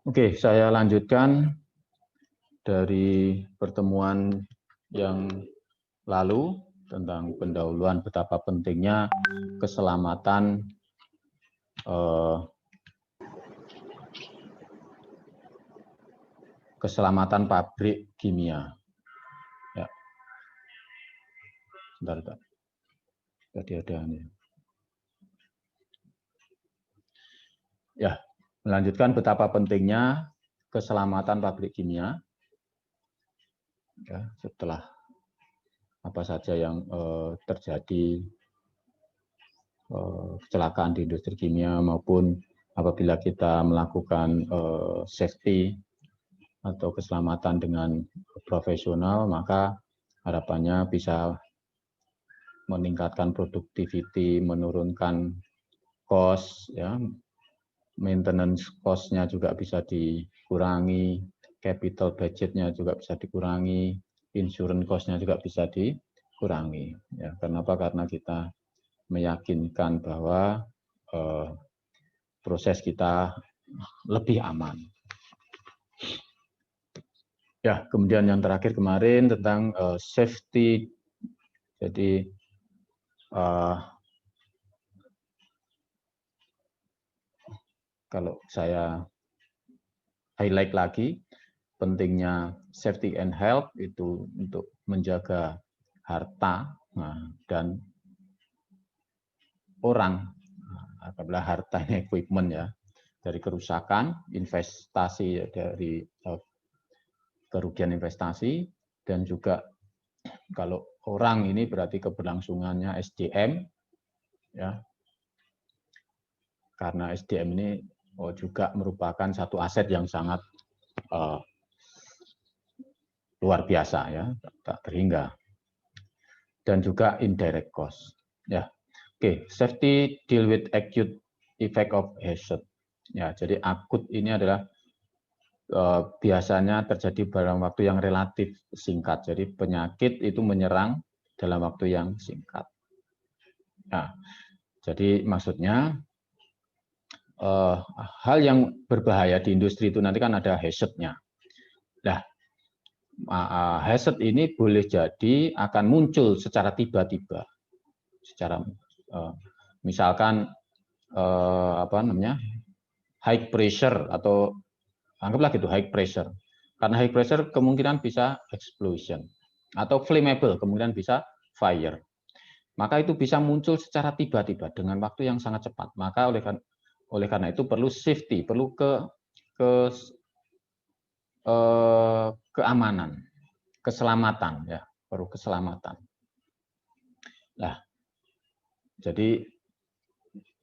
Oke, saya lanjutkan dari pertemuan yang lalu tentang pendahuluan betapa pentingnya keselamatan keselamatan pabrik kimia. Ya, sebentar. Tadi ada ini. Ya, melanjutkan betapa pentingnya keselamatan pabrik kimia. Ya, setelah apa saja yang terjadi kecelakaan di industri kimia maupun apabila kita melakukan safety atau keselamatan dengan profesional, maka harapannya bisa meningkatkan productivity, menurunkan cost, ya, maintenance cost-nya juga bisa dikurangi, capital budget-nya juga bisa dikurangi, insurance cost-nya juga bisa dikurangi. Ya, kenapa? Karena kita meyakinkan bahwa proses kita lebih aman. Ya, kemudian yang terakhir kemarin tentang safety. Jadi kalau saya highlight lagi, pentingnya safety and health itu untuk menjaga harta dan orang, apabila hartanya equipment ya, dari kerusakan, investasi dari kerugian investasi, dan juga kalau orang ini berarti keberlangsungannya SDM, ya, karena SDM ini juga merupakan satu aset yang sangat luar biasa, ya, tak terhingga. Dan juga indirect cost. Ya, oke, safety deal with acute effect of hazard. Ya, jadi akut ini adalah biasanya terjadi dalam waktu yang relatif singkat. Jadi penyakit itu menyerang dalam waktu yang singkat. Nah, jadi maksudnya hal yang berbahaya di industri itu nanti kan ada hazard-nya. Nah, hazard ini boleh jadi akan muncul secara tiba-tiba, secara misalkan apa namanya, high pressure, atau anggaplah gitu, high pressure. Karena high pressure kemungkinan bisa explosion, atau flammable kemungkinan bisa fire. Maka itu bisa muncul secara tiba-tiba dengan waktu yang sangat cepat. Maka oleh karena itu perlu safety, perlu keamanan, keselamatan, ya, perlu keselamatan. Nah, jadi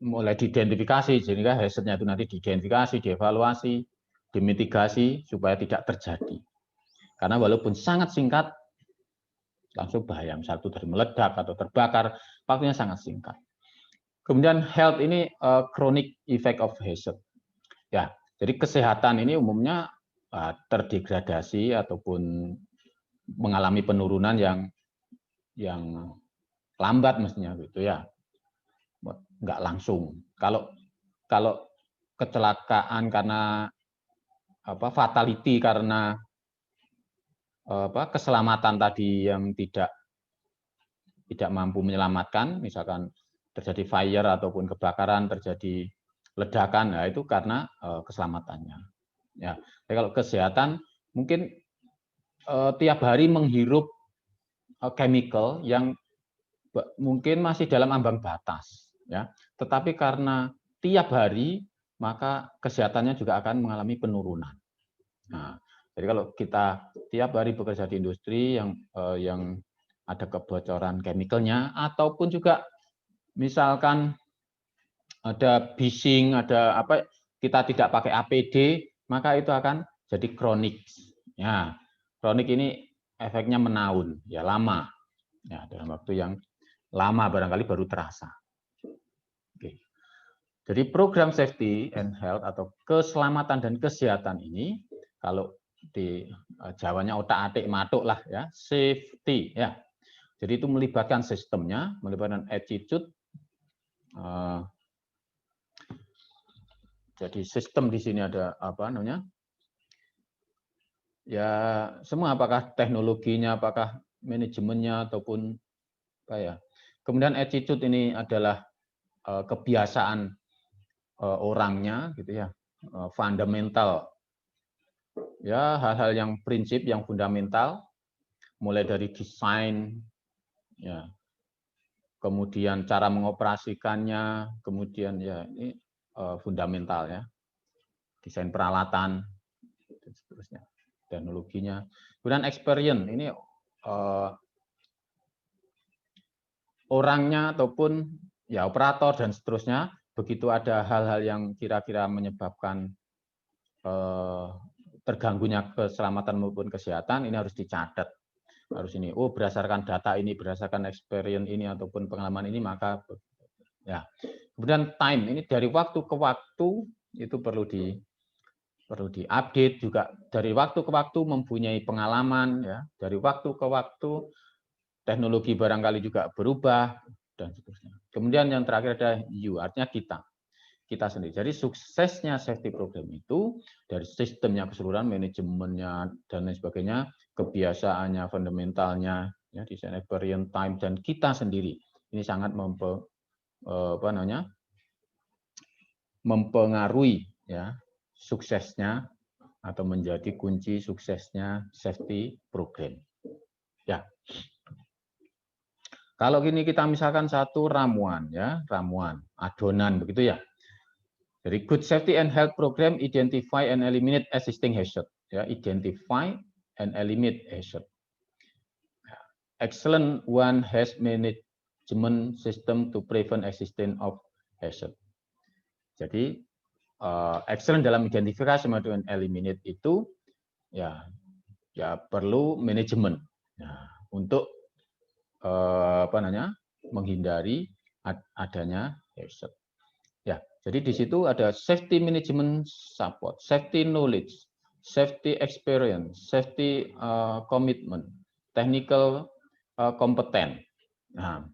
mulai diidentifikasi, sehingga hazard-nya itu nanti diidentifikasi, dievaluasi, dimitigasi supaya tidak terjadi. Karena walaupun sangat singkat, langsung bahaya, misalnya itu dari meledak atau terbakar, waktunya sangat singkat. Kemudian health ini chronic effect of hazard. Ya, jadi kesehatan ini umumnya terdegradasi ataupun mengalami penurunan yang lambat mestinya gitu ya, nggak langsung. Kalau kecelakaan karena fatality karena keselamatan tadi yang tidak mampu menyelamatkan, misalkan terjadi fire ataupun kebakaran, terjadi ledakan, nah itu karena keselamatannya. Ya, jadi kalau kesehatan mungkin tiap hari menghirup chemical yang mungkin masih dalam ambang batas, ya. Tetapi karena tiap hari, maka kesehatannya juga akan mengalami penurunan. Nah, jadi kalau kita tiap hari bekerja di industri yang ada kebocoran chemicalnya, ataupun juga misalkan ada bising, ada apa, kita tidak pakai APD, maka itu akan jadi kronik. Ya, kronik ini efeknya menaun, ya lama. Ya, dalam waktu yang lama barangkali baru terasa. Oke. Jadi program safety and health atau keselamatan dan kesehatan ini, kalau di Jawanya otak-atik matuk lah ya, safety ya. Jadi itu melibatkan sistemnya, melibatkan attitude, Jadi sistem di sini ada apa namanya? Ya semua, apakah teknologinya, apakah manajemennya ataupun apa ya. Kemudian attitude ini adalah kebiasaan orangnya gitu ya. Fundamental. Ya, hal-hal yang prinsip yang fundamental mulai dari desain ya. Kemudian cara mengoperasikannya, kemudian ya ini fundamental ya. Desain peralatan dan seterusnya, teknologinya. Kemudian experience ini orangnya ataupun ya operator dan seterusnya. Begitu ada hal-hal yang kira-kira menyebabkan terganggunya keselamatan maupun kesehatan, ini harus dicatat. Harus ini, oh berdasarkan data ini, berdasarkan experience ini ataupun pengalaman ini, maka ya. Kemudian time ini dari waktu ke waktu itu perlu diupdate juga, dari waktu ke waktu mempunyai pengalaman ya, dari waktu ke waktu teknologi barangkali juga berubah dan seterusnya. Kemudian yang terakhir ada you, artinya kita sendiri. Jadi suksesnya safety program itu dari sistemnya keseluruhan, manajemennya dan lain sebagainya, kebiasaannya, fundamentalnya, ya, design experience, time, dan kita sendiri. Ini sangat mempengaruhi ya suksesnya atau menjadi kunci suksesnya safety program. Ya. Kalau gini kita misalkan satu ramuan ya, ramuan, adonan begitu ya. Jadi good safety and health program identify and eliminate existing hazard. Ya, identify and eliminate hazard. Excellent one has management system to prevent existence of hazard. Jadi excellent dalam identifikasi dan eliminate itu ya perlu manajemen untuk menghindari adanya hazard. Ya, jadi di situ ada safety management support, safety knowledge, safety experience, safety commitment, technical kompeten. Nah,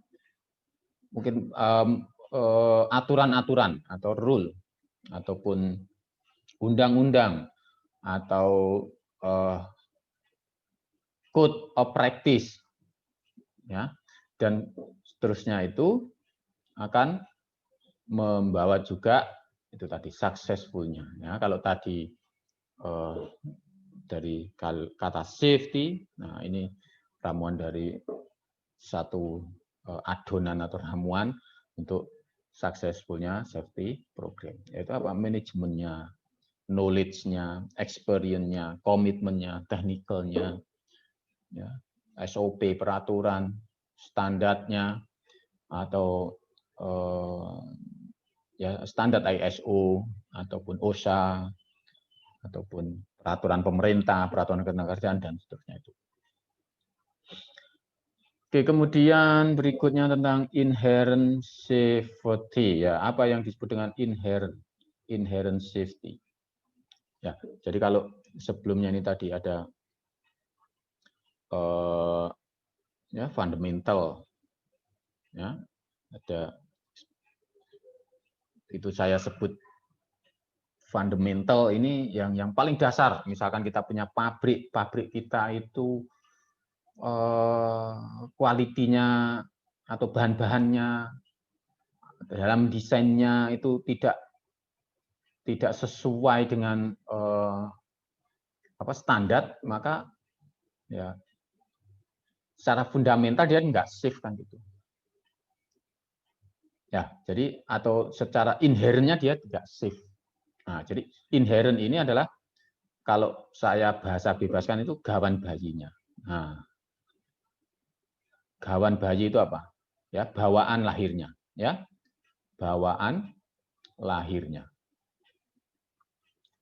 mungkin aturan-aturan atau rule ataupun undang-undang atau code of practice ya, dan seterusnya itu akan membawa juga itu tadi successful-nya ya. Kalau tadi dari kata safety, nah ini ramuan dari satu adonan atau ramuan untuk successful-nya safety program, yaitu apa? Manajemennya, knowledge-nya, experience-nya, komitmennya, technical-nya, ya, SOP, peraturan, standarnya, atau ya standar ISO ataupun OSHA ataupun peraturan pemerintah, peraturan ketenagakerjaan dan seterusnya itu. Oke, kemudian berikutnya tentang inherent safety ya, apa yang disebut dengan inherent safety. Ya, jadi kalau sebelumnya ini tadi ada ya fundamental ya, ada itu saya sebut fundamental ini yang paling dasar. Misalkan kita punya pabrik kita itu kualitinya atau bahan-bahannya dalam desainnya itu tidak sesuai dengan standar, maka ya secara fundamental dia nggak safe kan gitu. Ya, jadi atau secara inherentnya dia tidak safe. Nah, jadi inherent ini adalah kalau saya bahasa bebaskan itu gawan bayinya. Nah, gawan bayi itu apa? Ya, bawaan lahirnya, ya. Bawaan lahirnya.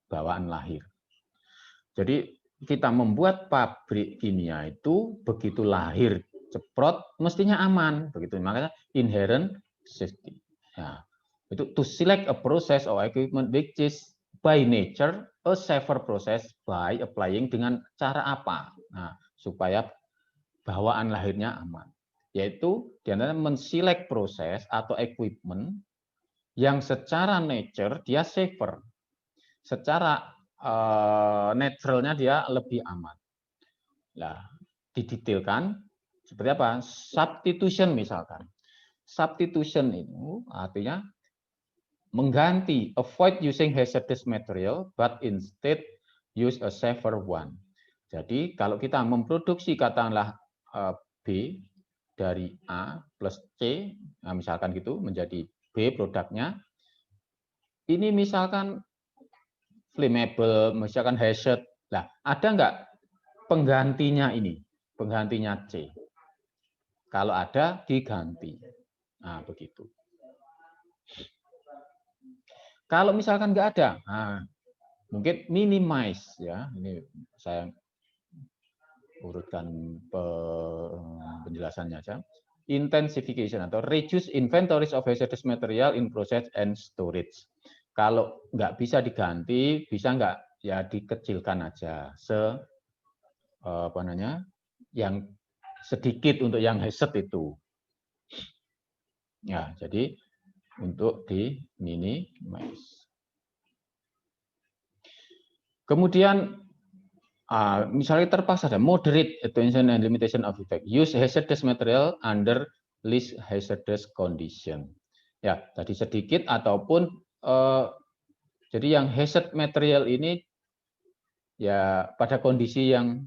Bawaan lahir. Jadi kita membuat pabrik kimia itu begitu lahir ceprot mestinya aman, begitu. Makanya inherent safety. Nah, itu to select a process or equipment which is by nature a safer process by applying dengan cara apa? Nah, supaya bawaan lahirnya aman. Yaitu diantara menselect proses atau equipment yang secara nature dia safer. secara naturalnya dia lebih aman. Nah, didetailkan seperti apa? Substitution misalkan. Substitution itu artinya mengganti, avoid using hazardous material, but instead use a safer one. Jadi kalau kita memproduksi katakanlah B dari A plus C, nah misalkan gitu menjadi B produknya, ini misalkan flammable, misalkan hazard. Nah, ada nggak penggantinya ini? Penggantinya C. Kalau ada, diganti. Nah, begitu. Kalau misalkan nggak ada, nah, mungkin minimize ya. Ini saya urutkan penjelasannya aja. Intensification atau reduce inventories of hazardous material in process and storage. Kalau nggak bisa diganti, bisa nggak ya dikecilkan aja apa namanya yang sedikit untuk yang hazard itu. Ya, jadi untuk di minimize. Kemudian misalnya terpaksa ada moderate attention and limitation of effect. Use hazardous material under least hazardous condition. Ya, tadi sedikit ataupun jadi yang hazard material ini ya pada kondisi yang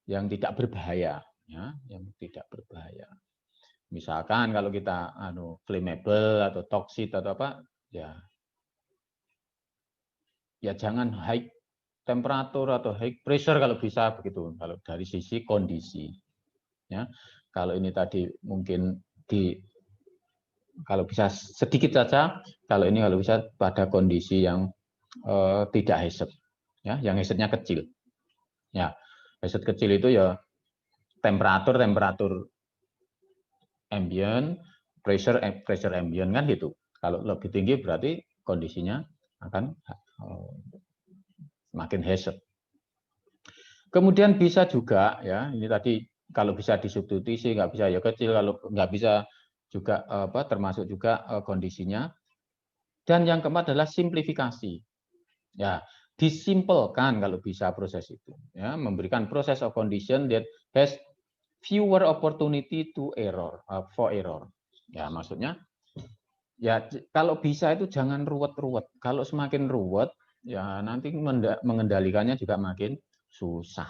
tidak berbahaya, ya, yang tidak berbahaya. Misalkan kalau kita flammable atau toxic atau apa, ya jangan high temperatur atau high pressure kalau bisa begitu. Kalau dari sisi kondisi, ya. Kalau ini tadi mungkin kalau bisa sedikit saja, kalau ini kalau bisa pada kondisi yang tidak hazard, ya, yang hazardnya kecil. Ya, hazard kecil itu ya temperatur ambient, pressure ambient kan gitu. Kalau lebih tinggi berarti kondisinya akan semakin hazard. Kemudian bisa juga ya, ini tadi kalau bisa disubstitusi, nggak bisa ya kecil, kalau nggak bisa juga termasuk juga kondisinya. Dan yang keempat adalah simplifikasi. Ya, disimpelkan kalau bisa proses itu. Ya, memberikan proses of condition that has fewer opportunity to error, for error. Ya, maksudnya ya kalau bisa itu jangan ruwet-ruwet. Kalau semakin ruwet, ya nanti mengendalikannya juga makin susah.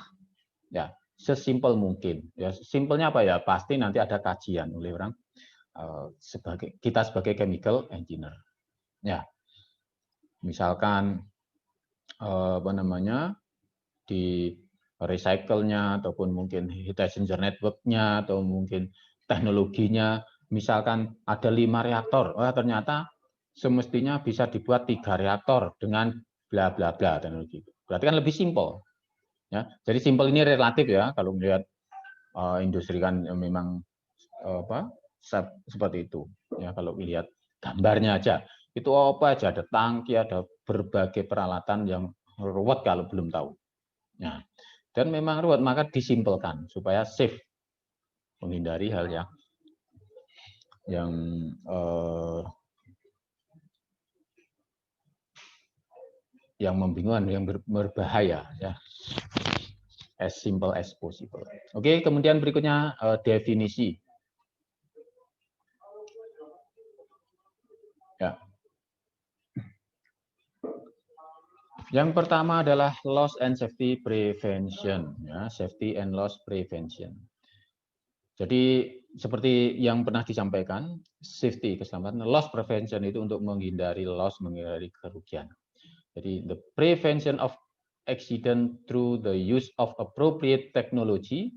Ya, sesimpel mungkin. Ya, simpelnya apa ya? Pasti nanti ada kajian oleh orang kita sebagai chemical engineer. Ya, misalkan apa namanya di recycle-nya ataupun mungkin heat exchanger network-nya atau mungkin teknologinya, misalkan ada 5 reaktor, ternyata semestinya bisa dibuat 3 reaktor dengan bla bla bla teknologi. Berarti kan lebih simpel. Ya, jadi simpel ini relatif ya kalau melihat industri kan memang seperti itu. Ya, kalau lihat gambarnya aja, itu apa aja, ada tangki, ada berbagai peralatan yang ruwet kalau belum tahu. Nah, dan memang ruwet, maka disimpelkan supaya safe, menghindari hal yang membingungkan, yang berbahaya, ya. As simple as possible. Oke, kemudian berikutnya definisi. Ya. Yang pertama adalah loss and safety prevention, ya, safety and loss prevention. Jadi seperti yang pernah disampaikan, safety keselamatan, loss prevention itu untuk menghindari loss, menghindari kerugian. Jadi the prevention of accident through the use of appropriate technology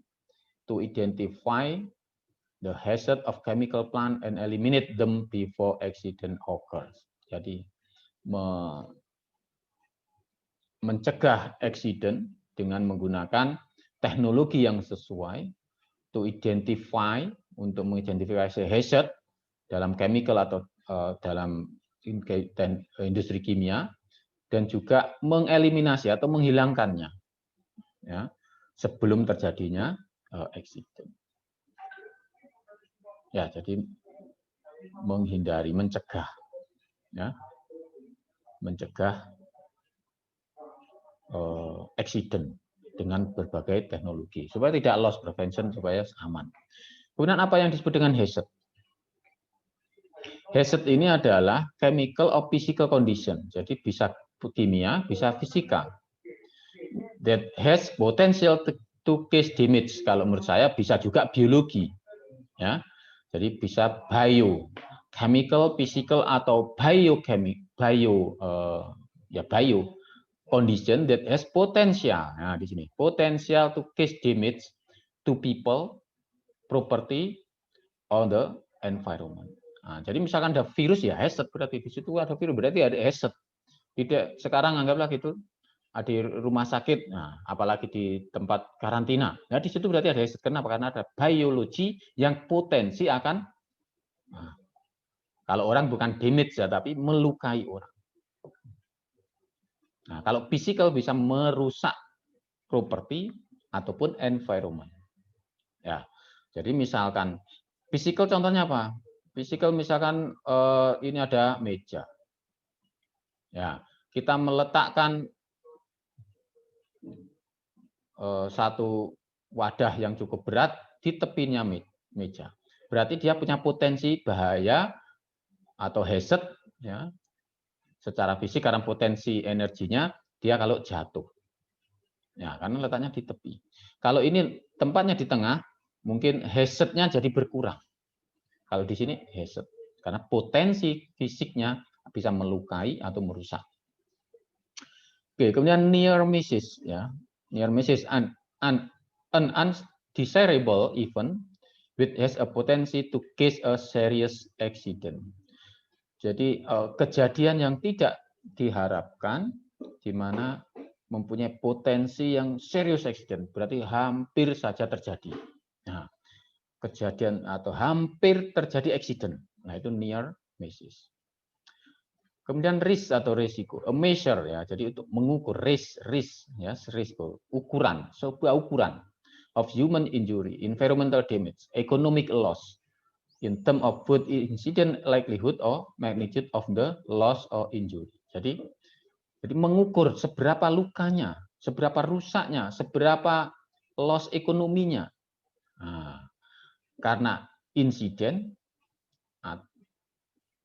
to identify the hazard of chemical plant and eliminate them before accident occurs. Jadi mencegah accident dengan menggunakan teknologi yang sesuai, to identify, untuk mengidentifikasi hazard dalam chemical atau dalam industri kimia, dan juga mengeliminasi atau menghilangkannya, ya, sebelum terjadinya accident. Ya, jadi menghindari, mencegah, ya, mencegah accident dengan berbagai teknologi supaya tidak loss prevention, supaya aman. Kemudian apa yang disebut dengan hazard? Hazard ini adalah chemical or physical condition, jadi bisa kimia, bisa fisika, that has potential to cause damage. Kalau menurut saya bisa juga biologi, ya. Jadi bisa bio, chemical, physical atau bio condition that has potential. Nah, di sini potential to cause damage to people, property, or the environment. Nah, jadi misalkan ada virus ya hazard, berarti di situ ada virus berarti ada hazard. Tidak sekarang anggaplah gitu di rumah sakit, nah, apalagi di tempat karantina. Nah, di situ berarti ada hazard. Kenapa? Karena ada biologi yang potensi akan, nah, kalau orang bukan damage ya, tapi melukai orang. Nah, kalau physical bisa merusak properti ataupun environment. Ya, jadi misalkan physical contohnya apa? Physical misalkan ini ada meja. Ya, kita meletakkan satu wadah yang cukup berat di tepinya meja. Berarti dia punya potensi bahaya atau hazard, ya, secara fisik karena potensi energinya dia kalau jatuh. Ya, karena letaknya di tepi. Kalau ini tempatnya di tengah, mungkin hazard-nya jadi berkurang. Kalau di sini hazard, karena potensi fisiknya bisa melukai atau merusak. Oke, kemudian near misses, ya. Near misses an undesirable event which has a potency to cause a serious accident. Jadi kejadian yang tidak diharapkan di mana mempunyai potensi yang serius accident, berarti hampir saja terjadi. Nah, kejadian atau hampir terjadi accident. Nah, itu near misses. Kemudian risk atau risiko, a measure ya. Jadi untuk mengukur risk ya, risiko, ukuran, sebuah ukuran of human injury, environmental damage, economic loss in terms of both incident likelihood or magnitude of the loss or injury. Jadi mengukur seberapa lukanya, seberapa rusaknya, seberapa loss ekonominya. Nah, karena insiden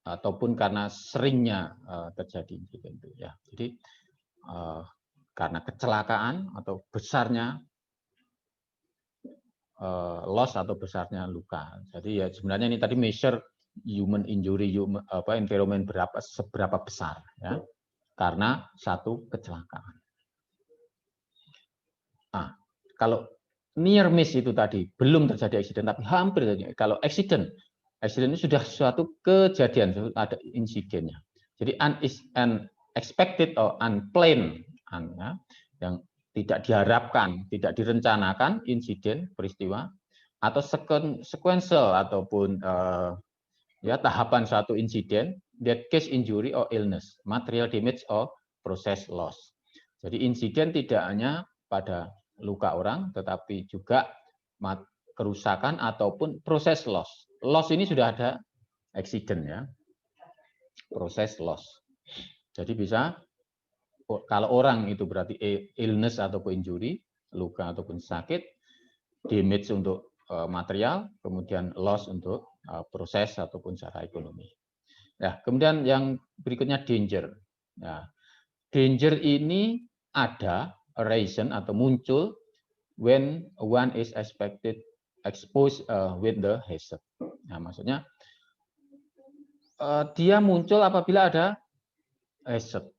ataupun karena seringnya terjadi insiden itu ya. Jadi karena kecelakaan atau besarnya loss atau besarnya luka. Jadi ya sebenarnya ini tadi measure human injury, environment seberapa besar ya. Karena satu kecelakaan. Nah, kalau near miss itu tadi belum terjadi accident tapi hampir terjadi. Kalau accident itu sudah suatu kejadian, ada insidennya. Jadi unexpected or unplanned, ya, yang tidak diharapkan, tidak direncanakan insiden peristiwa atau sequential ataupun ya tahapan satu insiden, that case injury or illness, material damage or process loss. Jadi insiden tidak hanya pada luka orang, tetapi juga kerusakan ataupun proses loss. Loss ini sudah ada accident ya, proses loss. Jadi bisa kalau orang itu berarti illness ataupun injury, luka ataupun sakit, damage untuk material, kemudian loss untuk proses ataupun secara ekonomi. Nah, kemudian yang berikutnya danger. Nah, danger ini ada arising atau muncul when one is exposed with the hazard. Nah, maksudnya dia muncul apabila ada hazard.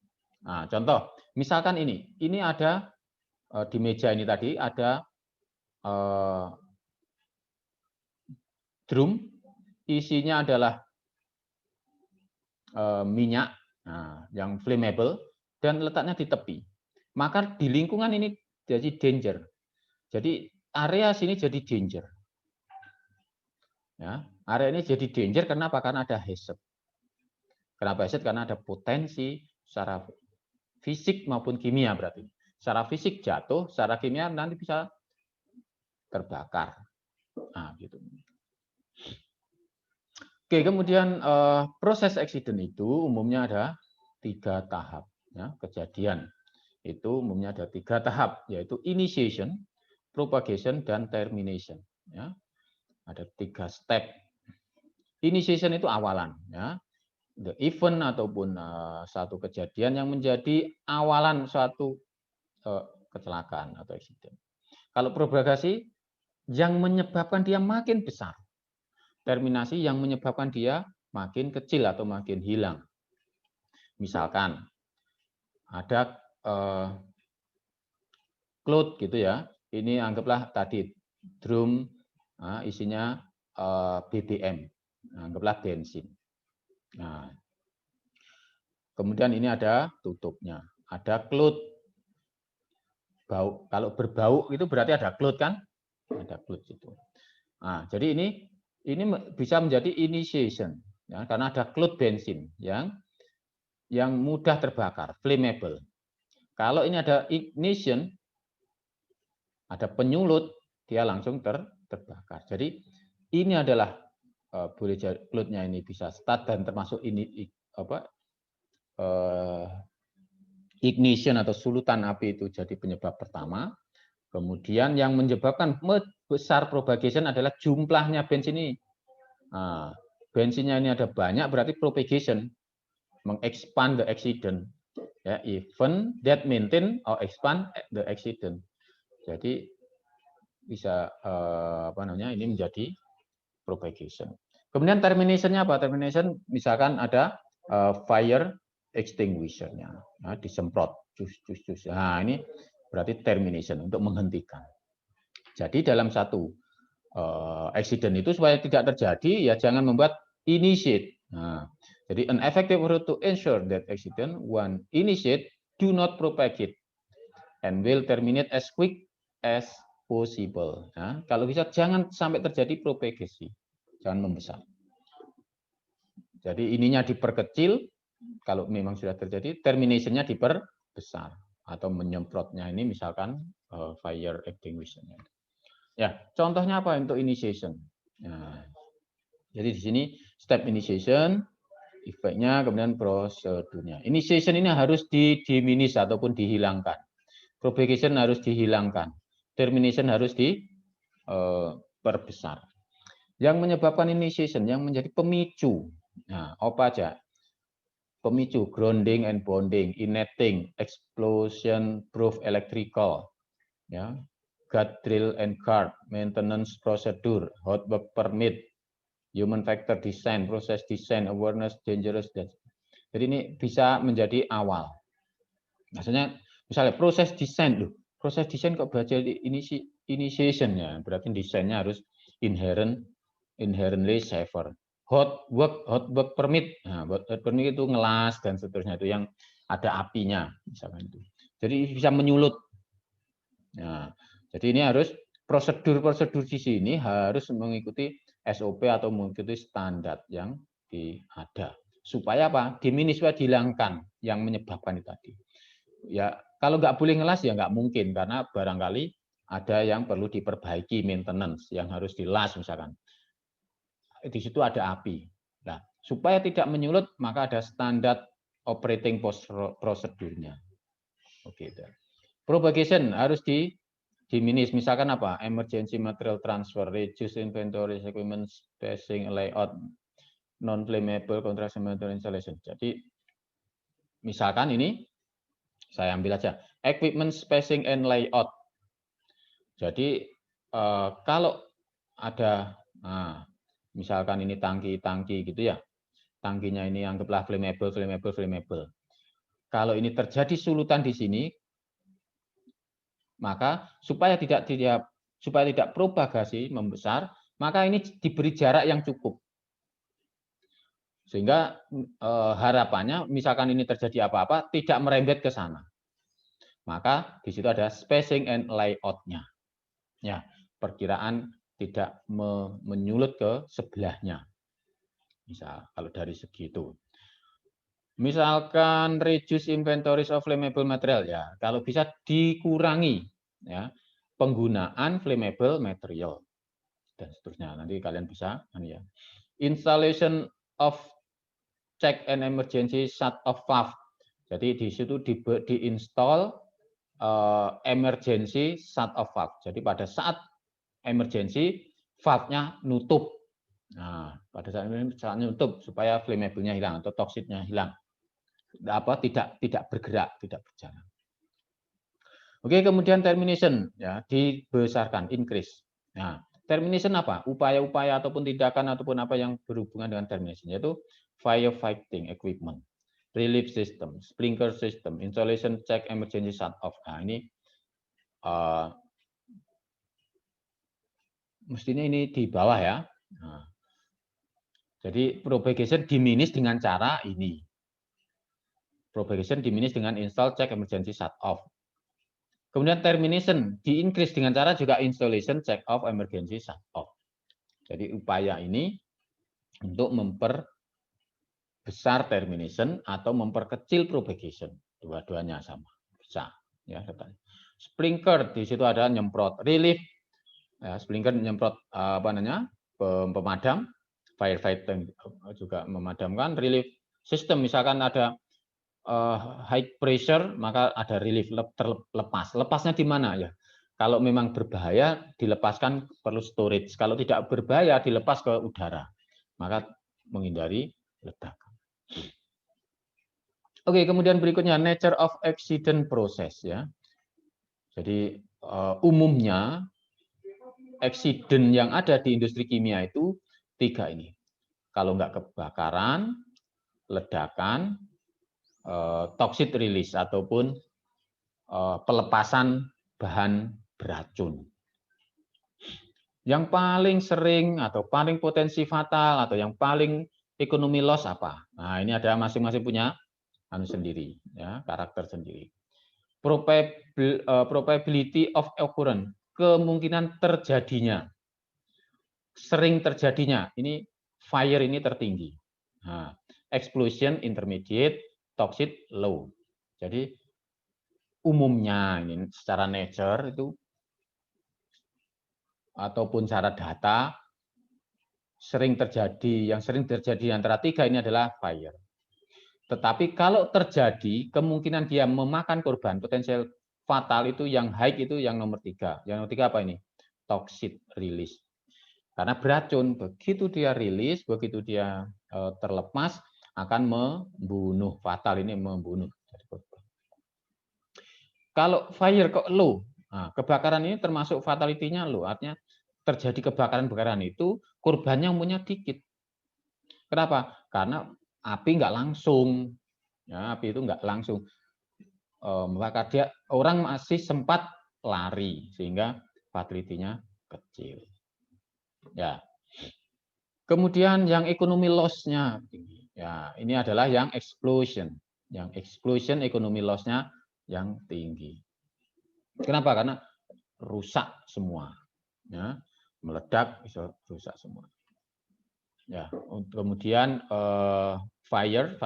Nah, contoh, misalkan ini ada di meja ini tadi ada drum, isinya adalah minyak yang flammable dan letaknya di tepi. Maka di lingkungan ini jadi danger. Jadi area sini jadi danger. Ya, area ini jadi danger kenapa? Karena ada hazard. Kenapa hazard? Karena ada potensi secara fisik maupun kimia berarti. Secara fisik jatuh, secara kimia nanti bisa terbakar. Nah, gitu. Oke, kemudian proses accident itu umumnya ada 3 tahap ya, kejadian. itu umumnya ada 3 tahap, yaitu initiation, propagation, dan termination. Ya. Ada 3 step. Initiation itu awalan, ya. The event ataupun satu kejadian yang menjadi awalan suatu kecelakaan atau accident. Kalau propagasi yang menyebabkan dia makin besar. Terminasi yang menyebabkan dia makin kecil atau makin hilang. Misalkan ada cloud gitu ya. Ini anggaplah tadi drum isinya BBM, anggaplah bensin. Nah, kemudian ini ada tutupnya, ada cloud. Bau, kalau berbau itu berarti ada cloud kan? Ada cloud itu. Nah, jadi ini bisa menjadi initiation, ya, karena ada cloud bensin yang mudah terbakar, flammable. Kalau ini ada ignition, ada penyulut, dia langsung terbakar. Jadi ini adalah boleh jadi cloudnya ini bisa start dan termasuk ini ignition atau sulutan api itu jadi penyebab pertama. Kemudian yang menyebabkan besar propagation adalah jumlahnya bensin ini. Nah, bensinnya ini ada banyak berarti propagation, mengexpand the accident. Ya, event that maintain or expand the accident. Jadi bisa ini menjadi propagation. Kemudian termination-nya apa? Termination misalkan ada fire extinguisher-nya, nah, disemprot, cus. Nah, ini berarti termination untuk menghentikan. Jadi dalam satu accident itu supaya tidak terjadi, ya jangan membuat initiate. Nah, jadi an effective route to ensure that accident when initiate do not propagate and will terminate as quick as possible. Nah, kalau bisa jangan sampai terjadi propagasi, jangan membesar. Jadi ininya diperkecil, kalau memang sudah terjadi, termination-nya diperbesar atau menyemprotnya ini misalkan fire extinguisher-nya. Ya, contohnya apa untuk initiation? Nah, jadi di sini step initiation, efeknya, kemudian prosedurnya. Initiation ini harus diminish ataupun dihilangkan. Propagation harus dihilangkan. Termination harus diperbesar. Yang menyebabkan initiation, yang menjadi pemicu. Nah, apa aja? Pemicu, grounding and bonding, igniting, explosion, proof electrical, ya, guard drill and guard, maintenance procedure, hot work permit, human factor design, proses design, awareness, dangerous. Jadi ini bisa menjadi awal. Maksudnya, misalnya proses desain, loh, proses desain kok baca initiation ya, berarti desainnya harus inherently safer. Hot work permit, nah, hot permit itu ngelas dan seterusnya, itu yang ada apinya, misalkan itu. Jadi bisa menyulut. Nah, jadi ini harus prosedur di sini harus mengikuti SOP atau mengikuti standar yang ada. Supaya apa? Diminish, supaya dihilangkan yang menyebabkan itu tadi. Ya, kalau nggak boleh ngelas ya nggak mungkin, karena barangkali ada yang perlu diperbaiki, maintenance yang harus dilas misalkan. Di situ ada api. Nah, supaya tidak menyulut maka ada standar operating prosedurnya. Oke. Propagation harus diminish, misalkan apa? Emergency material transfer, reduce inventory, equipment spacing, layout, non-flammable contraction material installation. Jadi misalkan ini saya ambil aja equipment spacing and layout. Jadi kalau ada misalkan ini tangki gitu ya. Tangkinya ini anggaplah flammable. Kalau ini terjadi sulutan di sini, maka supaya tidak propagasi membesar, maka ini diberi jarak yang cukup. Sehingga harapannya misalkan ini terjadi apa-apa tidak merembet ke sana. Maka di situ ada spacing and layout-nya. Ya, perkiraan tidak menyulut ke sebelahnya. Misal kalau dari segi itu. Misalkan reduce inventories of flammable material, ya, kalau bisa dikurangi ya penggunaan flammable material dan seterusnya. Nanti kalian bisa ya. Installation of check and emergency shut off valve. Jadi di situ diinstall emergency shut off valve. Jadi pada saat emergency valve-nya nutup. Nah, pada saat nutup supaya flammable-nya hilang atau toksiknya hilang. Tidak bergerak, tidak berjalan. Oke, kemudian termination ya, dibesarkan, increase. Nah, termination apa? Upaya-upaya ataupun tindakan ataupun apa yang berhubungan dengan termination, yaitu firefighting equipment, relief system, sprinkler system, installation check, emergency shut off. Nah, ini mestinya ini di bawah ya. Nah, jadi propagation diminish dengan cara ini. Propagation diminish dengan install check, emergency shut off. Kemudian termination di-increase dengan cara juga installation check off, emergency shut off. Jadi upaya ini untuk memperbesar termination atau memperkecil propagation. Dua-duanya sama, bisa. Ya, sprinkler di situ ada nyemprot, relief, ya, sprinkler nyemprot pemadam, firefighting juga memadamkan, relief system misalkan ada high pressure, maka ada relief, terlepas. Lepasnya di mana ya? Kalau memang berbahaya, dilepaskan perlu storage. Kalau tidak berbahaya, dilepas ke udara. Maka menghindari ledakan. Oke, kemudian berikutnya nature of accident process ya. Jadi umumnya accident yang ada di industri kimia itu 3 ini. Kalau enggak kebakaran, ledakan, toxic release ataupun pelepasan bahan beracun. Yang paling sering atau paling potensi fatal atau yang paling ekonomi loss apa? Nah, ini ada masing-masing punya sendiri, ya, karakter sendiri. Probability of occurrence, kemungkinan terjadinya, sering terjadinya. Ini fire ini tertinggi. Nah, explosion intermediate, toxic low. Jadi umumnya ini secara nature itu ataupun secara data yang sering terjadi antara 3 ini adalah fire. Tetapi kalau terjadi kemungkinan dia memakan korban potensial fatal itu yang high itu yang nomor 3. Yang nomor 3 apa ini? Toxic release. Karena beracun begitu dia rilis, begitu dia terlepas akan membunuh, fatal ini membunuh. Kalau fire kok low, nah, kebakaran ini termasuk fatality-nya low, artinya terjadi kebakaran-kebakaran itu korbannya umumnya dikit. Kenapa? Karena api nggak langsung, ya, api itu nggak langsung, maka dia orang masih sempat lari sehingga fatality-nya kecil. Ya. Kemudian yang ekonomi loss-nya tinggi. Ya, ini adalah yang explosion. Yang explosion ekonomi loss-nya yang tinggi. Kenapa? Karena rusak semua. Ya, meledak bisa rusak semua. Ya, kemudian fire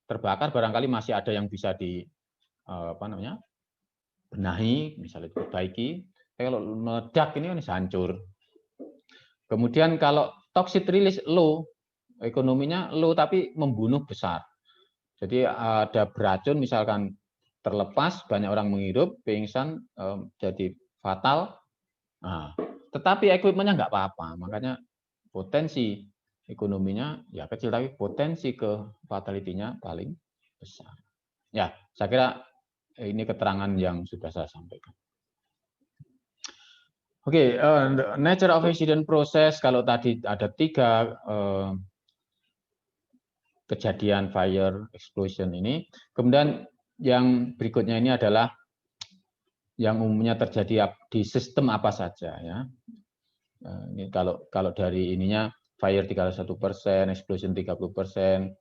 terbakar barangkali masih ada yang bisa benahi, misalnya diperbaiki. Kalau meledak ini kan hancur. Kemudian kalau toxic release low, ekonominya low tapi membunuh besar. Jadi ada beracun misalkan terlepas, banyak orang menghirup, pingsan, jadi fatal. Nah, tetapi equipment-nya nggak apa-apa, makanya potensi ekonominya ya kecil, tapi potensi ke fatality-nya paling besar. Ya, saya kira ini keterangan yang sudah saya sampaikan. Oke, nature of accident process, kalau tadi ada 3 kejadian fire explosion ini. Kemudian yang berikutnya ini adalah yang umumnya terjadi di sistem apa saja ya. Ini kalau dari ininya fire 31%, explosion 30%,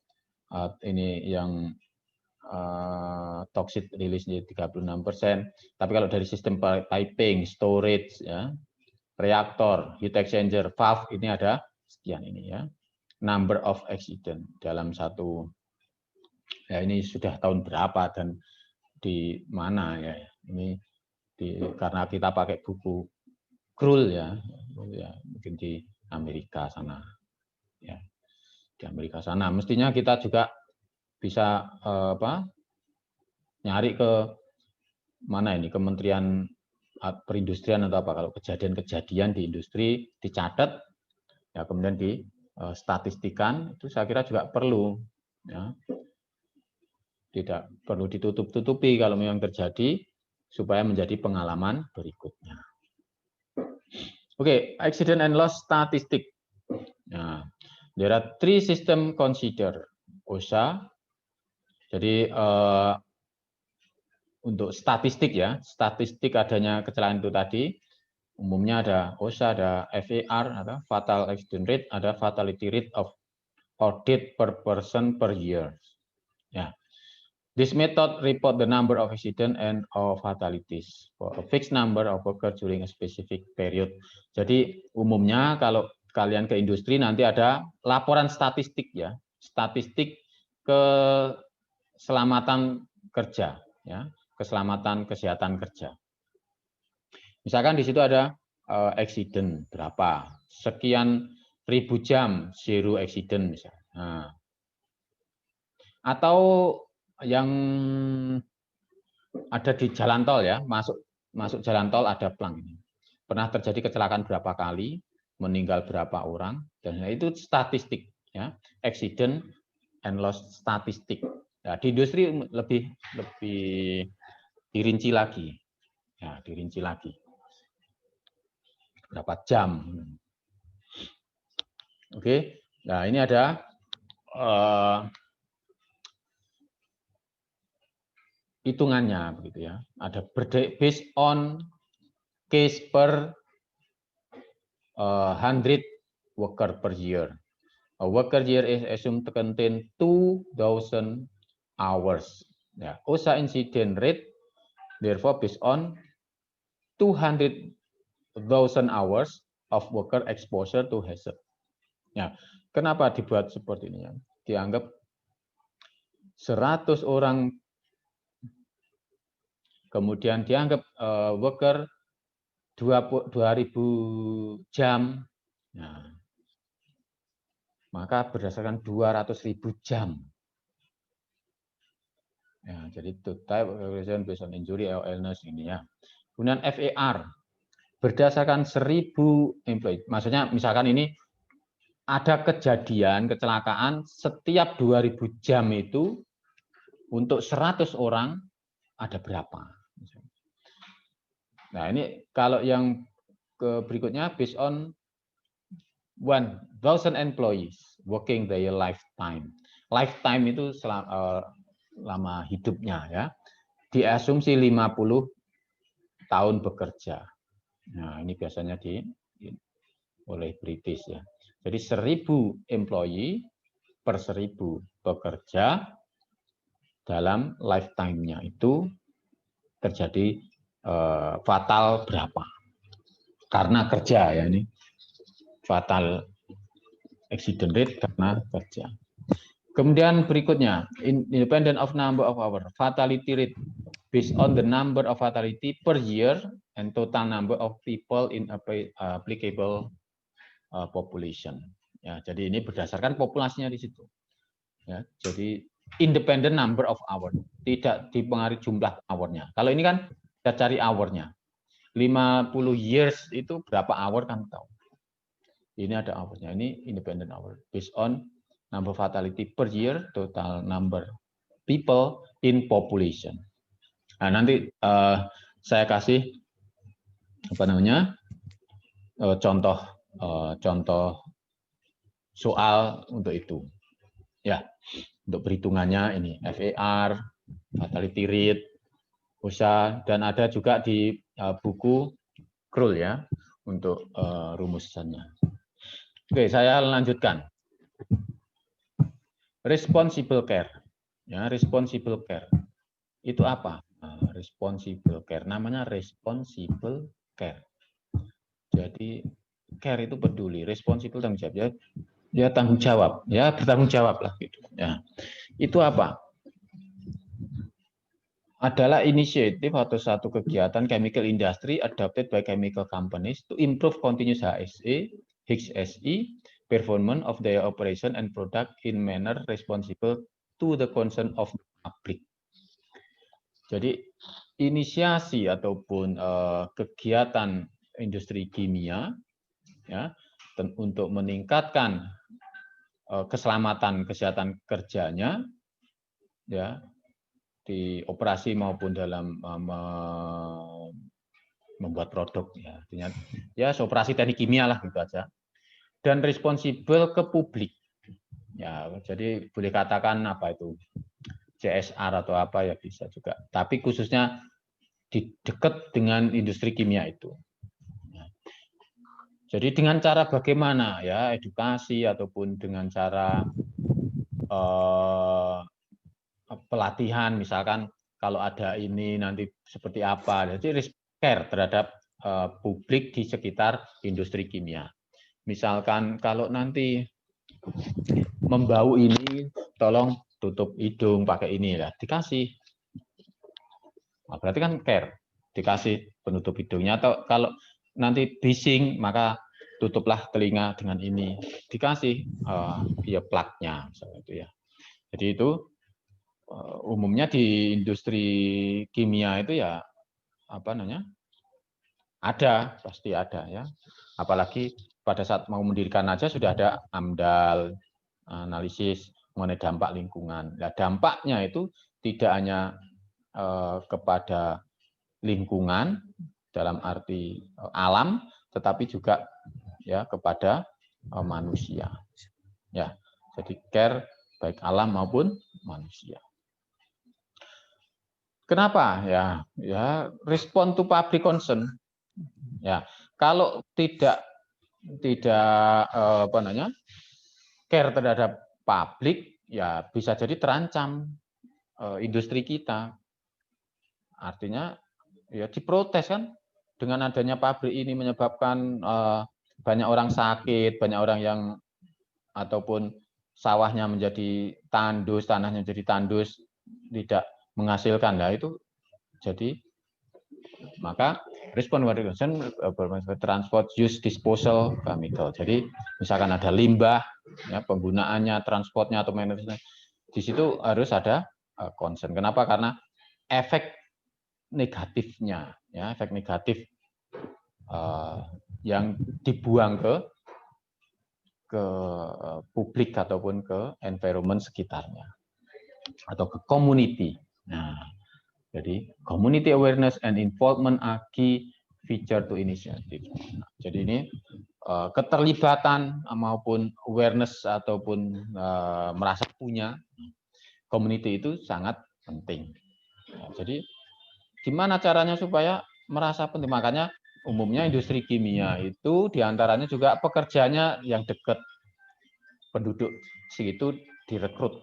ini yang toxic release 36%. Tapi kalau dari sistem piping, storage ya, reaktor, heat exchanger, valve ini ada sekian ini ya. Number of accident dalam satu, ya ini sudah tahun berapa dan di mana ya, ini karena kita pakai buku Krull ya, mungkin di Amerika sana ya, di Amerika sana mestinya kita juga bisa nyari ke mana ini Kementerian Perindustrian atau apa, kalau kejadian-kejadian di industri dicatat, ya kemudian statistikan, itu saya kira juga perlu, ya. Tidak perlu ditutup-tutupi kalau memang terjadi, supaya menjadi pengalaman berikutnya. Oke, accident and loss statistic. Nah, there are 3 system consider OSHA. Jadi untuk statistik ya, statistik adanya kecelakaan itu tadi, umumnya ada OSHA, ada FAR, ada fatal accident rate, ada fatality rate or death per person per year. Ya. This method report the number of accident and of fatalities for a fixed number of occur during a specific period. Jadi umumnya kalau kalian ke industri nanti ada laporan statistik ya, statistik keselamatan kerja ya, keselamatan kesehatan kerja. Misalkan di situ ada accident berapa, sekian ribu jam zero accident misalnya. Nah, atau yang ada di jalan tol ya, masuk jalan tol ada plang ini. Pernah terjadi kecelakaan berapa kali, meninggal berapa orang, dan itu statistik ya, accident and loss statistik. Ya, di industri lebih dirinci lagi. Ya, dirinci lagi. Berapa jam. Oke. Nah, ini ada hitungannya begitu ya. Ada based on case per 100 worker per year. A worker year is assumed to contain 2,000 hours. Ya, OSHA incident rate therefore based on 200,000 hours of worker exposure to hazard. Ya, kenapa dibuat seperti ini ya? Dianggap 100 orang, kemudian dianggap worker 2.000 jam. Nah, maka berdasarkan 200.000 jam. Ya, jadi total calculation based on injury or illness ini ya. Kemudian FAR berdasarkan 1.000 employee. Maksudnya misalkan ini ada kejadian kecelakaan setiap 2.000 jam itu untuk 100 orang ada berapa? Nah, ini kalau yang berikutnya based on 1,000 employees working their lifetime. Lifetime itu lama hidupnya ya. Diasumsi 50 tahun bekerja. Nah, ini biasanya oleh British ya. Jadi 1.000 employee per 1.000 pekerja dalam lifetime-nya itu terjadi fatal berapa? Karena kerja ya ini. Fatal accident rate karena kerja. Kemudian berikutnya, independent of number of hours, fatality rate based on the number of fatality per year and total number of people in applicable population. Ya, jadi ini berdasarkan populasinya di situ. Ya, jadi independent number of hours, tidak dipengaruhi jumlah hournya. Kalau ini kan kita cari hournya. 50 years itu berapa hour kan tahu. Ini ada hournya. Ini independent hour based on number fatality per year, total number people in population. Nah, nanti saya kasih apa namanya contoh soal untuk itu. Ya, untuk perhitungannya ini FAR, fatality rate, OSHA, dan ada juga di buku Krull ya untuk rumusannya. Oke, saya lanjutkan. Responsible care. Ya, responsible care. Itu apa? Responsible care. Namanya responsible care. Jadi care itu peduli, responsible tanggung jawab ya. Ya tanggung jawab, ya bertanggung jawab lah gitu. Ya. Itu apa? Adalah inisiatif atau satu kegiatan chemical industry adopted by chemical companies to improve continuous HSE performance of their operation and product in manner responsible to the concern of the public. Jadi inisiasi ataupun kegiatan industri kimia ya untuk meningkatkan keselamatan kesehatan kerjanya ya di operasi maupun dalam membuat produk ya artinya ya operasi teknik kimia lah gitu aja, dan responsibel ke publik ya, jadi boleh katakan apa itu CSR atau apa ya bisa juga, tapi khususnya di dekat dengan industri kimia itu. Jadi dengan cara bagaimana ya edukasi ataupun dengan cara pelatihan misalkan kalau ada ini nanti seperti apa, jadi care terhadap publik di sekitar industri kimia. Misalkan kalau nanti membau ini tolong tutup hidung pakai ini ya dikasih, nah, berarti kan care, dikasih penutup hidungnya, atau kalau nanti bising maka tutuplah telinga dengan ini, dikasih ya plaknya misalnya itu ya. Jadi itu umumnya di industri kimia itu ya apa namanya ada, pasti ada ya, apalagi pada saat mau mendirikan aja sudah ada AMDAL, analisis mengenai dampak lingkungan. Nah, dampaknya itu tidak hanya kepada lingkungan dalam arti alam, tetapi juga ya kepada manusia. Ya, jadi care baik alam maupun manusia. Kenapa? Ya respond to public concern. Ya, kalau tidak apa namanya care terhadap publik, ya bisa jadi terancam industri kita. Artinya ya diprotes kan, dengan adanya pabrik ini menyebabkan banyak orang sakit, banyak orang yang ataupun sawahnya menjadi tandus, tanahnya menjadi tandus, tidak menghasilkan. Nah itu jadi maka respon transport use disposal chemical. Jadi misalkan ada limbah, ya, penggunaannya, transportnya atau manajemen, di situ harus ada concern. Kenapa? Karena efek negatifnya, ya, efek negatif yang dibuang ke publik ataupun ke environment sekitarnya atau ke community. Nah, jadi community awareness and involvement are key feature to initiative. Nah, jadi ini keterlibatan maupun awareness ataupun merasa punya community itu sangat penting. Nah, jadi gimana caranya supaya merasa penting? Makanya umumnya industri kimia itu diantaranya juga pekerjanya yang dekat penduduk situ direkrut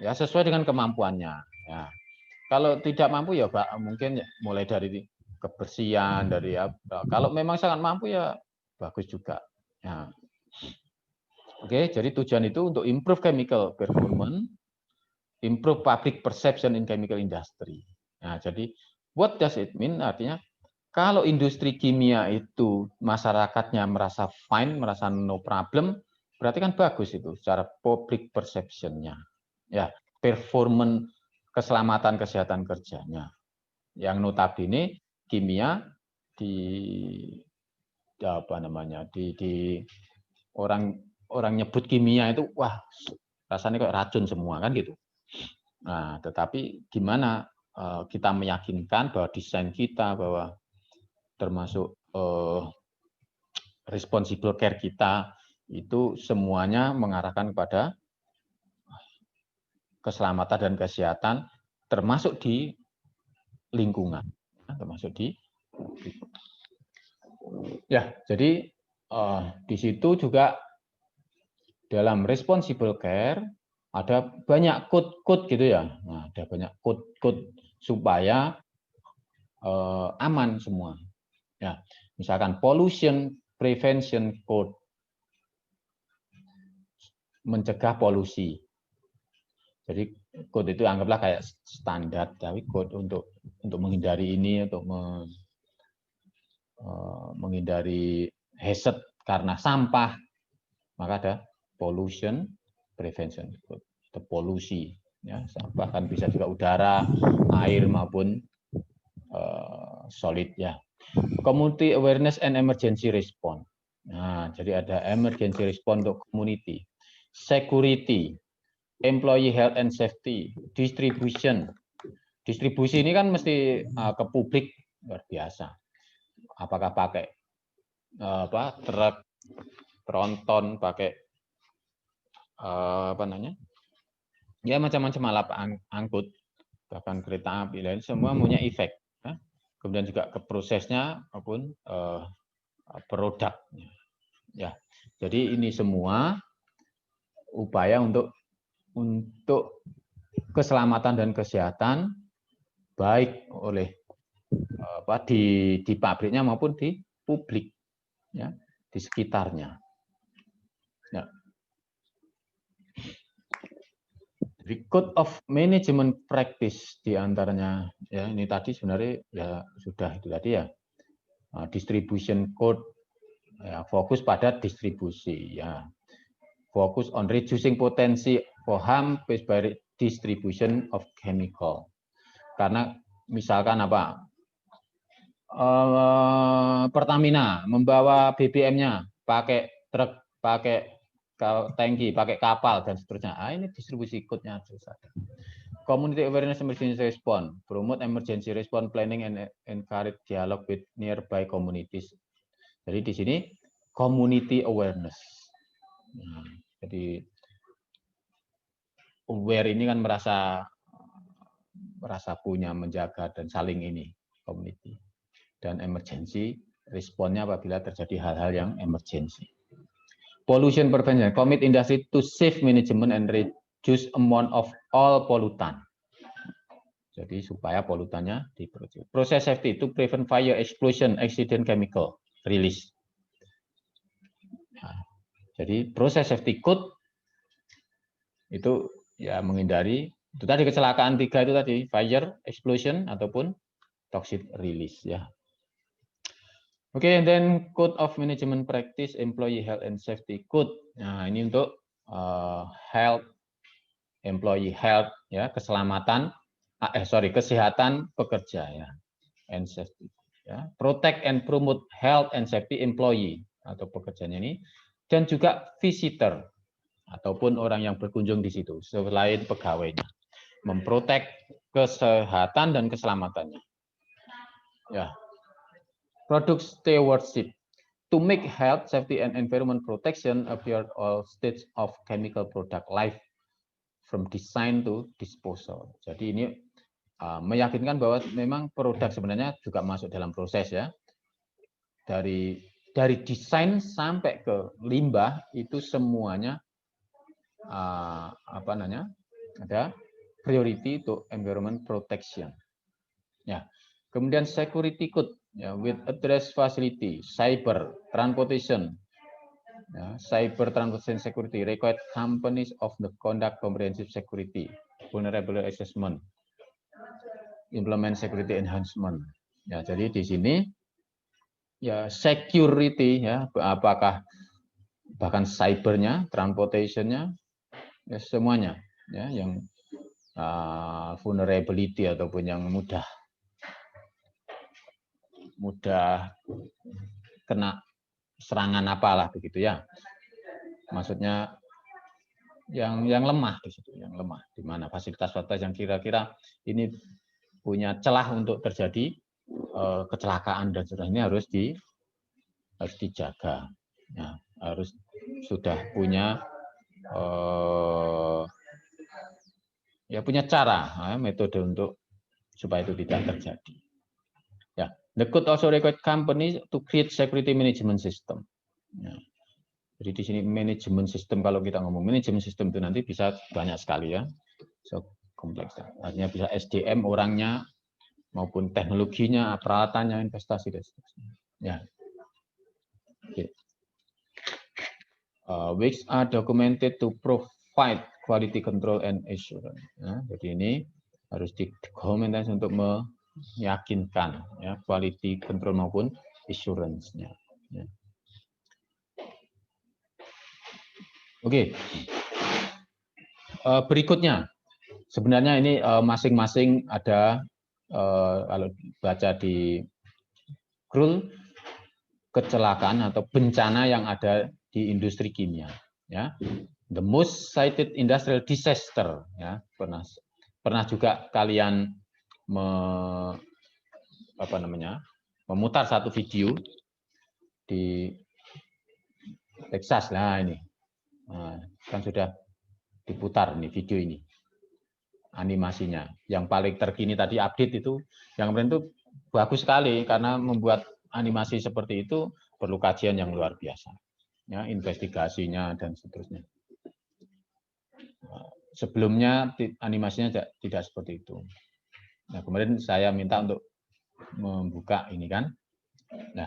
ya sesuai dengan kemampuannya. Ya. Kalau tidak mampu ya Pak, mungkin mulai dari kebersihan, dari apa. Kalau memang sangat mampu ya bagus juga. Ya. Oke, jadi tujuan itu untuk improve chemical performance, improve public perception in chemical industry. Nah, jadi what does it mean? Artinya kalau industri kimia itu masyarakatnya merasa fine, merasa no problem, berarti kan bagus itu secara public perception-nya. Ya, performance keselamatan kesehatan kerjanya. Yang notabene kimia di apa namanya? Di orang nyebut kimia itu wah, rasanya kayak racun semua kan gitu. Nah, tetapi gimana kita meyakinkan bahwa desain kita, bahwa termasuk responsible care kita itu semuanya mengarahkan kepada keselamatan dan kesehatan, termasuk di lingkungan, termasuk di ya. Jadi di situ juga dalam responsible care ada banyak code gitu ya. Nah, ada banyak code supaya aman semua. Ya, misalkan pollution prevention code, mencegah polusi. Jadi code itu anggaplah kayak standar, tapi code untuk menghindari ini, untuk menghindari hazard karena sampah, maka ada pollution prevention code, atau polusi. Ya, sampah kan bisa juga udara, air maupun solid ya. Community awareness and emergency response. Nah, jadi ada emergency response untuk community, security, employee health and safety, distribution. Distribusi ini kan mesti ke publik luar biasa. Apakah pakai truk, tronton, pakai apa namanya? Ya macam-macam alat angkut, bahkan kereta api lain semua punya efek. Ya. Kemudian juga ke prosesnya maupun produknya. Ya, jadi ini semua upaya untuk keselamatan dan kesehatan baik oleh di pabriknya maupun di publik, ya, di sekitarnya. Ya. Code of Management Practice diantaranya, ya ini tadi sebenarnya ya sudah itu tadi ya, distribution code, ya, fokus pada distribusi, ya, fokus on reducing potensi for harm based by distribution of chemical. Karena misalkan apa, Pertamina membawa BBM-nya pakai truk, pakai tangki, pakai kapal dan seterusnya. Ini distribusi code-nya harus ada. Community awareness emergency response, promote emergency response planning and encourage dialogue with nearby communities. Jadi di sini community awareness. Nah, jadi aware ini kan merasa punya, menjaga dan saling ini community. Dan emergency responnya apabila terjadi hal-hal yang emergency. Pollution prevention, commit industry to safe management and reduce amount of all pollutant. Jadi supaya polutannya diproduksi. Process safety to prevent fire, explosion, accident, chemical release. Nah, jadi proses safety code itu ya menghindari itu tadi kecelakaan 3 itu tadi, fire, explosion ataupun toxic release ya. Oke, and then code of management practice, employee health and safety code. Nah, ini untuk health, employee health ya, kesehatan pekerja ya, and safety ya. Protect and promote health and safety employee atau pekerjanya ini, dan juga visitor ataupun orang yang berkunjung di situ selain pegawainya. Memprotek kesehatan dan keselamatannya. Ya. Product stewardship to make health, safety, and environment protection appear all stages of chemical product life from design to disposal. Jadi ini meyakinkan bahwa memang produk sebenarnya juga masuk dalam proses ya. Dari desain sampai ke limbah itu semuanya ada priority to environment protection. Ya. Kemudian security code ya, with address facility, cyber transportation, ya, cyber transportation security required companies of the conduct comprehensive security, vulnerability assessment, implement security enhancement. Ya, jadi di sini ya security ya, apakah bahkan cybernya, transportationnya, ya semuanya ya yang vulnerability ataupun yang mudah kena serangan apalah begitu ya. Maksudnya yang lemah di situ, yang lemah di mana fasilitas-fasilitas yang kira-kira ini punya celah untuk terjadi kecelakaan dan sebagainya harus dijaga. Ya, harus sudah punya punya cara, metode untuk supaya itu tidak terjadi. Ya, the code also require company to create security management system. Ya. Jadi di sini manajemen sistem, kalau kita ngomong manajemen sistem itu nanti bisa banyak sekali ya, so kompleks. Artinya bisa SDM orangnya maupun teknologinya, peralatannya, investasi dan seterusnya. Ya. Okay. Which are documented to provide quality control and assurance. Ya, jadi ini harus didokumentasi untuk meyakinkan ya quality control maupun assurance-nya. Ya. Oke. Berikutnya sebenarnya ini masing-masing ada kalau baca di Krul, kecelakaan atau bencana yang ada di industri kimia. Ya, the most cited industrial disaster. Ya, pernah juga kalian memutar satu video di Texas. Nah ini, kan sudah diputar nih video ini, animasinya. Yang paling terkini tadi update itu, yang kemarin itu bagus sekali karena membuat animasi seperti itu perlu kajian yang luar biasa, ya, investigasinya dan seterusnya. Sebelumnya animasinya tidak seperti itu. Nah, kemarin saya minta untuk membuka ini kan. Nah,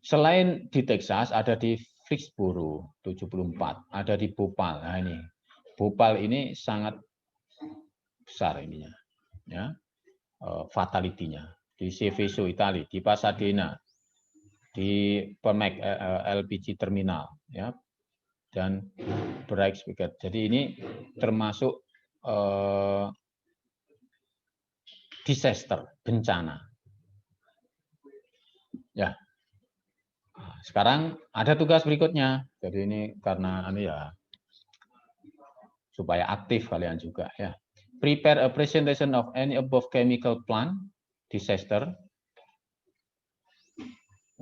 selain di Texas, ada di Fixboro 74, ada di Bhopal. Nah ini, Bhopal ini sangat besar ininya, ya, fatality-nya. Di Seveso Italia, di Pasadena, di Pemex LPG terminal, ya, dan Bright Speaker. Jadi ini termasuk disaster, bencana. Ya. Sekarang ada tugas berikutnya. Jadi ini karena ini ya supaya aktif kalian juga ya. Prepare a presentation of any above chemical plant disaster.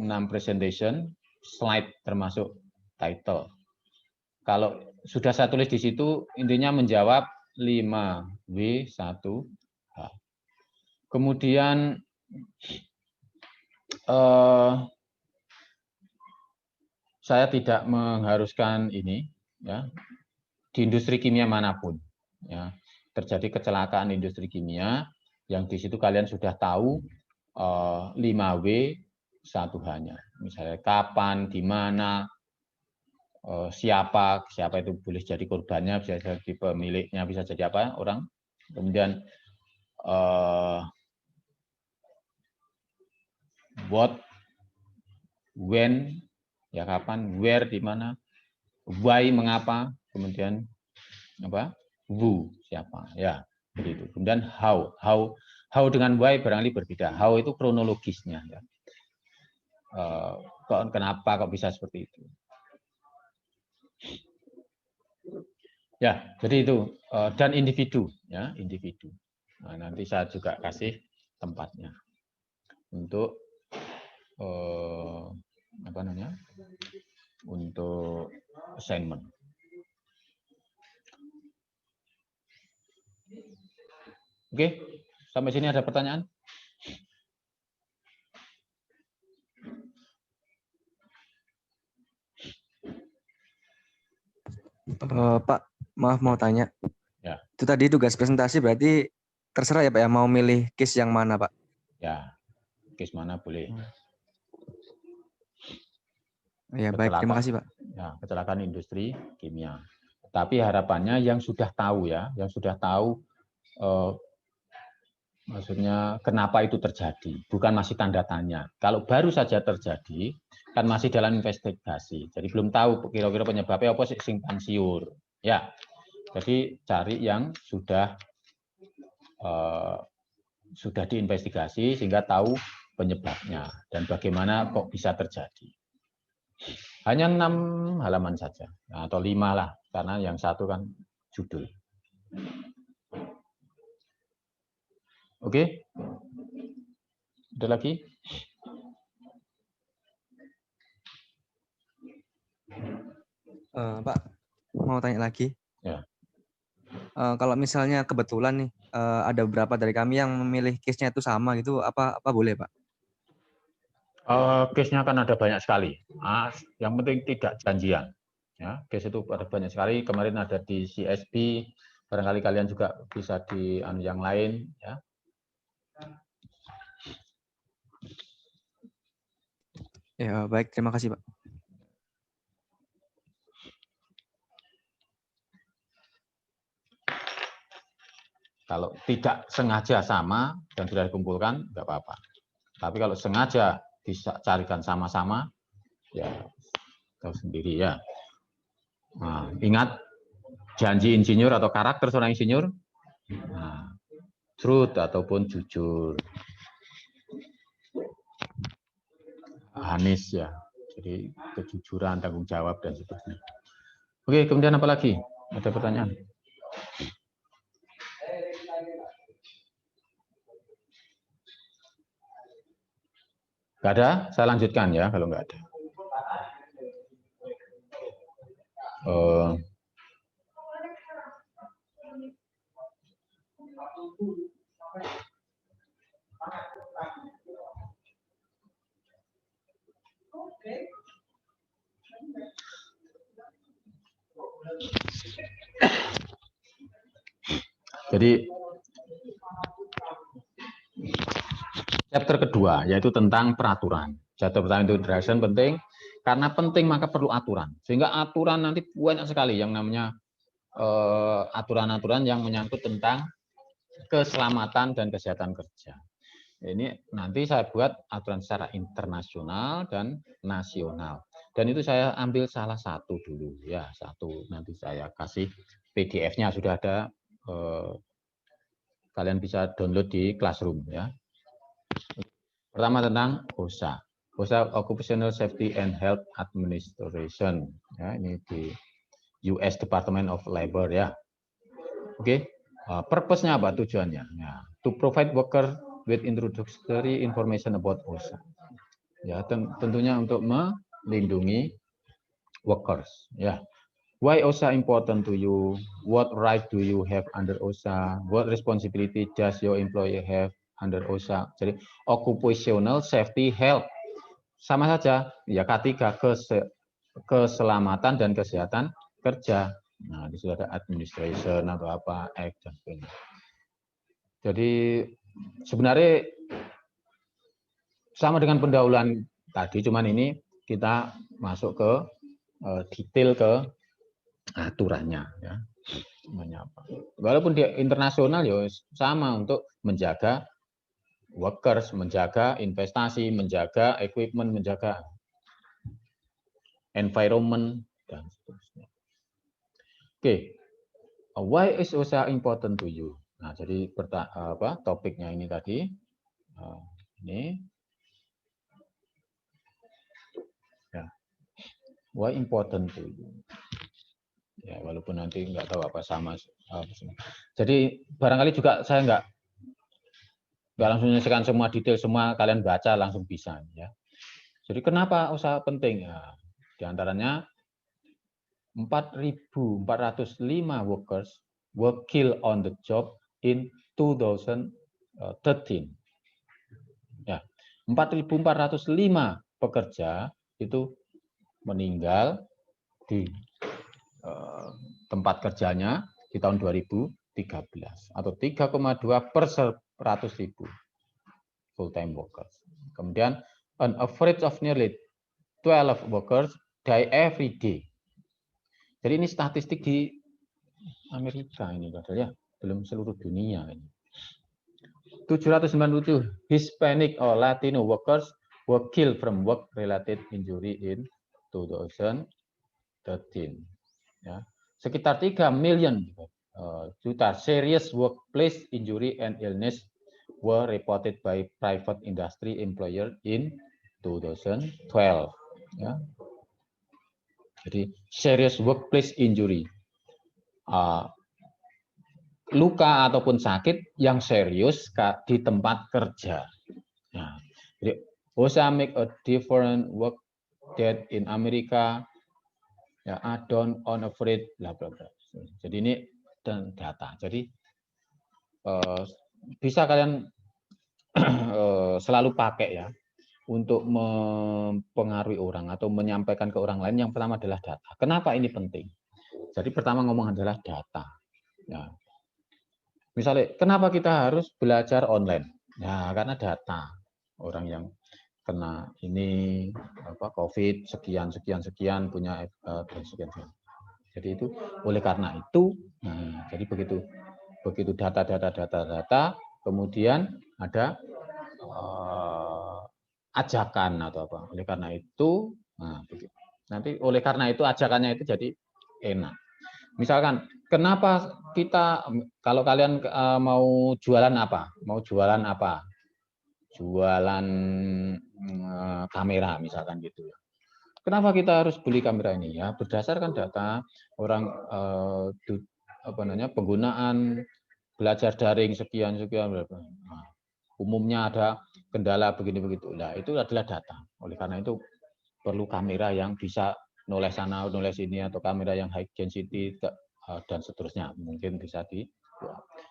6 presentation, slide termasuk title. Kalau sudah saya tulis di situ, intinya menjawab 5W1H. Kemudian saya tidak mengharuskan ini, ya, di industri kimia manapun, ya, terjadi kecelakaan di industri kimia, yang di situ kalian sudah tahu 5W1H-nya, misalnya kapan, di mana, siapa itu boleh jadi korbannya, bisa jadi pemiliknya, bisa jadi apa orang, kemudian what, when, ya kapan, where, di mana, why, mengapa, kemudian apa, who, siapa, ya begitu. Kemudian how dengan why barangkali berbeda. How itu kronologisnya, ya. Kenapa kok bisa seperti itu? Ya, jadi itu, dan individu, ya, individu. Nah, nanti saya juga kasih tempatnya untuk apa namanya, untuk assignment. Oke, sampai sini ada pertanyaan? Pak, maaf mau tanya. Ya. Itu tadi tugas presentasi berarti terserah ya Pak ya, mau milih case yang mana Pak? Ya, case mana boleh. Ya baik, terima kasih Pak. Ya, kecelakaan industri kimia. Tapi harapannya yang sudah tahu ya, yang sudah tahu maksudnya kenapa itu terjadi, bukan masih tanda tanya. Kalau baru saja terjadi, kan masih dalam investigasi. Jadi belum tahu kira-kira penyebabnya apa sih simpang siur. Ya, jadi cari yang sudah diinvestigasi sehingga tahu penyebabnya dan bagaimana kok bisa terjadi. Hanya 6 halaman saja, atau 5 lah, karena yang satu kan judul. Oke, ada lagi? Pak, mau tanya lagi. Ya. Kalau misalnya kebetulan nih ada beberapa dari kami yang memilih case-nya itu sama gitu, apa boleh Pak? Case-nya kan ada banyak sekali. Yang penting tidak janjian. Ya, case itu ada banyak sekali. Kemarin ada di CSB, barangkali kalian juga bisa di yang lain. Ya. Ya baik, terima kasih Pak. Kalau tidak sengaja sama dan sudah dikumpulkan, nggak apa-apa. Tapi kalau sengaja dicarikan sama-sama, ya tahu sendiri ya. Nah, ingat janji insinyur atau karakter seorang insinyur. Nah, truth ataupun jujur. Honest ya. Jadi kejujuran, tanggung jawab dan seterusnya. Oke, kemudian apa lagi? Ada pertanyaan? Nggak ada? Saya lanjutkan ya kalau nggak ada. Jadi chapter kedua yaitu tentang peraturan. Chapter pertama itu introduction penting karena penting maka perlu aturan. Sehingga aturan nanti banyak sekali yang namanya aturan-aturan yang menyangkut tentang keselamatan dan kesehatan kerja. Ini nanti saya buat aturan secara internasional dan nasional. Dan itu saya ambil salah satu dulu ya, satu nanti saya kasih PDF-nya sudah ada. Kalian bisa download di Classroom ya. Pertama tentang OSHA. OSHA Occupational Safety and Health Administration. Ya, ini di US Department of Labor ya. Oke. Purpose-nya apa tujuannya? Ya, to provide worker with introductory information about OSHA. Ya, tentunya untuk melindungi workers. Ya. Why OSHA important to you? What right do you have under OSHA? What responsibility does your employer have under OSHA? Jadi occupational safety health sama saja. Ya ketiga keselamatan dan kesehatan kerja. Nah, di situ ada administration atau apa, act dan sebagainya. Jadi sebenarnya sama dengan pendahuluan tadi, cuman ini kita masuk ke detail ke aturannya ya. Walaupun di internasional ya sama untuk menjaga workers, menjaga investasi, menjaga equipment, menjaga environment dan seterusnya. Oke. Why is OSHA important to you? Nah, jadi topiknya ini tadi ini ya. Why important to you? Ya, walaupun nanti nggak tahu apa sama. Jadi barangkali juga saya nggak langsung menyelesaikan semua detail, semua kalian baca langsung bisa ya. Jadi kenapa OSHA penting? Ya, di antaranya 4.405 workers were killed on the job in 2013. Ya, 4.405 pekerja itu meninggal di tempat kerjanya di tahun 2013 atau 3,2 per 100.000 full time workers. Kemudian an average of nearly 12 workers die every day. Jadi ini statistik di Amerika ini padahal ya, belum seluruh dunia ini. 797 Hispanic or Latino workers were killed from work related injury in 2013. Ya, sekitar 3 million juta serious workplace injury and illness were reported by private industry employer in 2012. Ya. Jadi serious workplace injury, luka ataupun sakit yang serius di tempat kerja. Nah, jadi OSHA make a different work that in America. Ya, add-on on afraid bla bla bla. Jadi ini dan data. Jadi bisa kalian selalu pakai ya untuk mempengaruhi orang atau menyampaikan ke orang lain. Yang pertama adalah data. Kenapa ini penting? Jadi pertama ngomong adalah data. Ya. Misalnya, kenapa kita harus belajar online? Ya, karena data. Orang yang kena ini COVID sekian punya dan sekian. Jadi itu oleh karena itu, nah, jadi begitu data, kemudian ada ajakan atau apa. Oleh karena itu, nah, nanti oleh karena itu ajakannya itu jadi enak. Misalkan Kenapa kita, kalau kalian mau jualan apa? Mau jualan apa? Jualan kamera misalkan gitu ya. Kenapa kita harus beli kamera ini? Ya berdasarkan data orang penggunaan belajar daring sekian berapa. Nah, umumnya ada kendala begini begitu. Nah, itu adalah data. Oleh karena itu perlu kamera yang bisa nulis sana, nulis ini, atau kamera yang high density dan seterusnya. Mungkin bisa di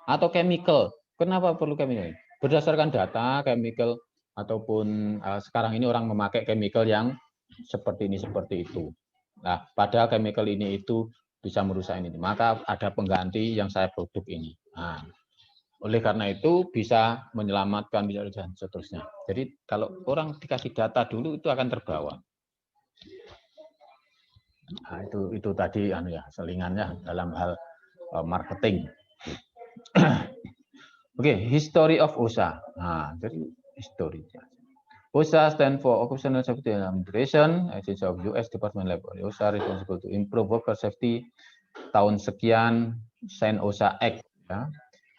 atau chemical. Kenapa perlu chemical? Berdasarkan data chemical ataupun sekarang ini orang memakai chemical yang seperti ini seperti itu. Nah, pada chemical ini itu bisa merusak ini. Maka ada pengganti yang saya produk ini. Nah, oleh karena itu bisa menyelamatkan dan seterusnya. Jadi kalau orang dikasih data dulu itu akan terbawa. Nah, itu tadi selingannya dalam hal marketing. Oke, history of OSHA. Nah, jadi history. OSHA stand for Occupational Safety and Administration, agency of US Department of Labor. OSHA responsible to improve worker safety. Tahun sekian, sign OSHA Act. Ya.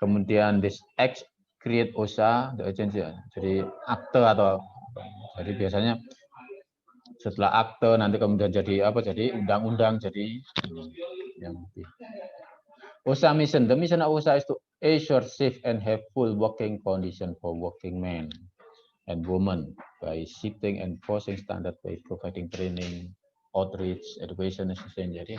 Kemudian this Act create OSHA, the agency. Jadi akte atau jadi biasanya setelah akte nanti kemudian jadi apa? Jadi undang-undang jadi yang OSHA mission. The mission of OSHA is to assure safe and helpful working condition for working men and women by setting and enforcing standard by providing training, outreach, education, assistance. Jadi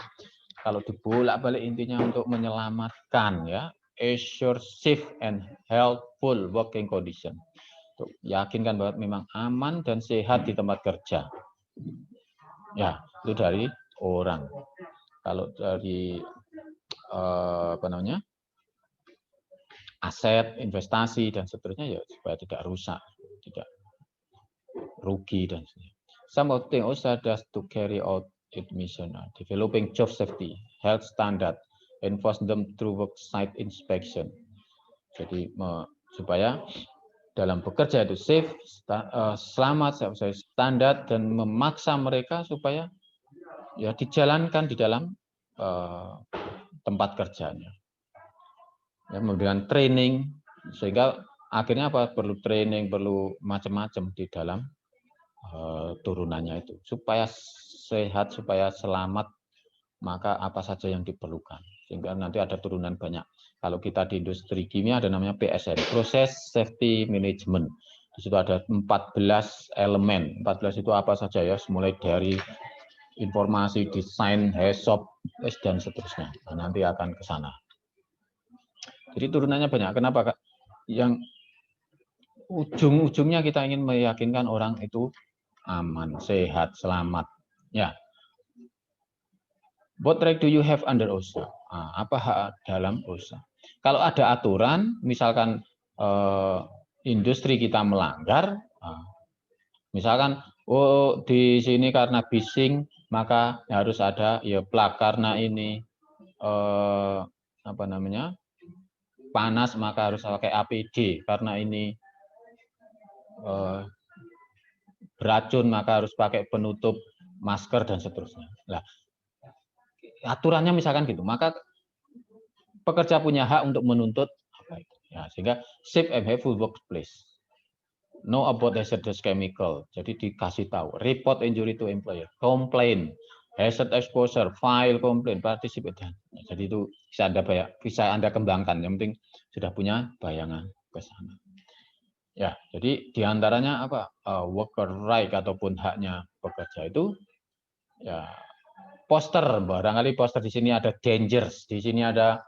kalau dibolak-balik intinya untuk menyelamatkan ya, assure safe and helpful working condition. Untuk yakinkan bahwa memang aman dan sehat di tempat kerja. Ya, itu dari orang. Kalau dari aset, investasi dan seterusnya ya supaya tidak rusak, tidak rugi dan sebagainya. Some of the OSHA does to carry out its mission are developing job safety, health standard, enforce them through work site inspection. Jadi supaya dalam bekerja itu safe, selamat, standar dan memaksa mereka supaya ya dijalankan di dalam tempat kerjanya. Ya, memberikan training sehingga akhirnya apa? Perlu training, perlu macam-macam di dalam turunannya itu supaya sehat, supaya selamat, maka apa saja yang diperlukan sehingga nanti ada turunan banyak. Kalau kita di industri kimia ada namanya PSM, Process Safety Management. Di situ ada 14 elemen. 14 itu apa saja ya, mulai dari informasi, desain, HACCP, dan seterusnya. Nah, nanti akan ke sana. Jadi turunannya banyak. Kenapa, Kak? Yang ujung-ujungnya kita ingin meyakinkan orang itu aman, sehat, selamat. Ya. What right do you have under OSHA? Nah, apa hak dalam OSHA? Kalau ada aturan, misalkan industri kita melanggar, misalkan di sini karena bising maka harus ada ya plak, karena ini panas maka harus pakai APD, karena ini beracun maka harus pakai penutup masker dan seterusnya. Nah, aturannya misalkan gitu, maka pekerja punya hak untuk menuntut apa itu. Ya, sehingga safe and helpful workplace. Know about hazardous chemical. Jadi dikasih tahu. Report injury to employer. Complain. Hazard exposure. File complaint. Participate. Jadi itu bisa Anda kembangkan. Yang penting sudah punya bayangan ke sana. Ya, jadi diantaranya apa? Worker right ataupun haknya pekerja itu ya poster, barangkali poster di sini ada dangers, di sini ada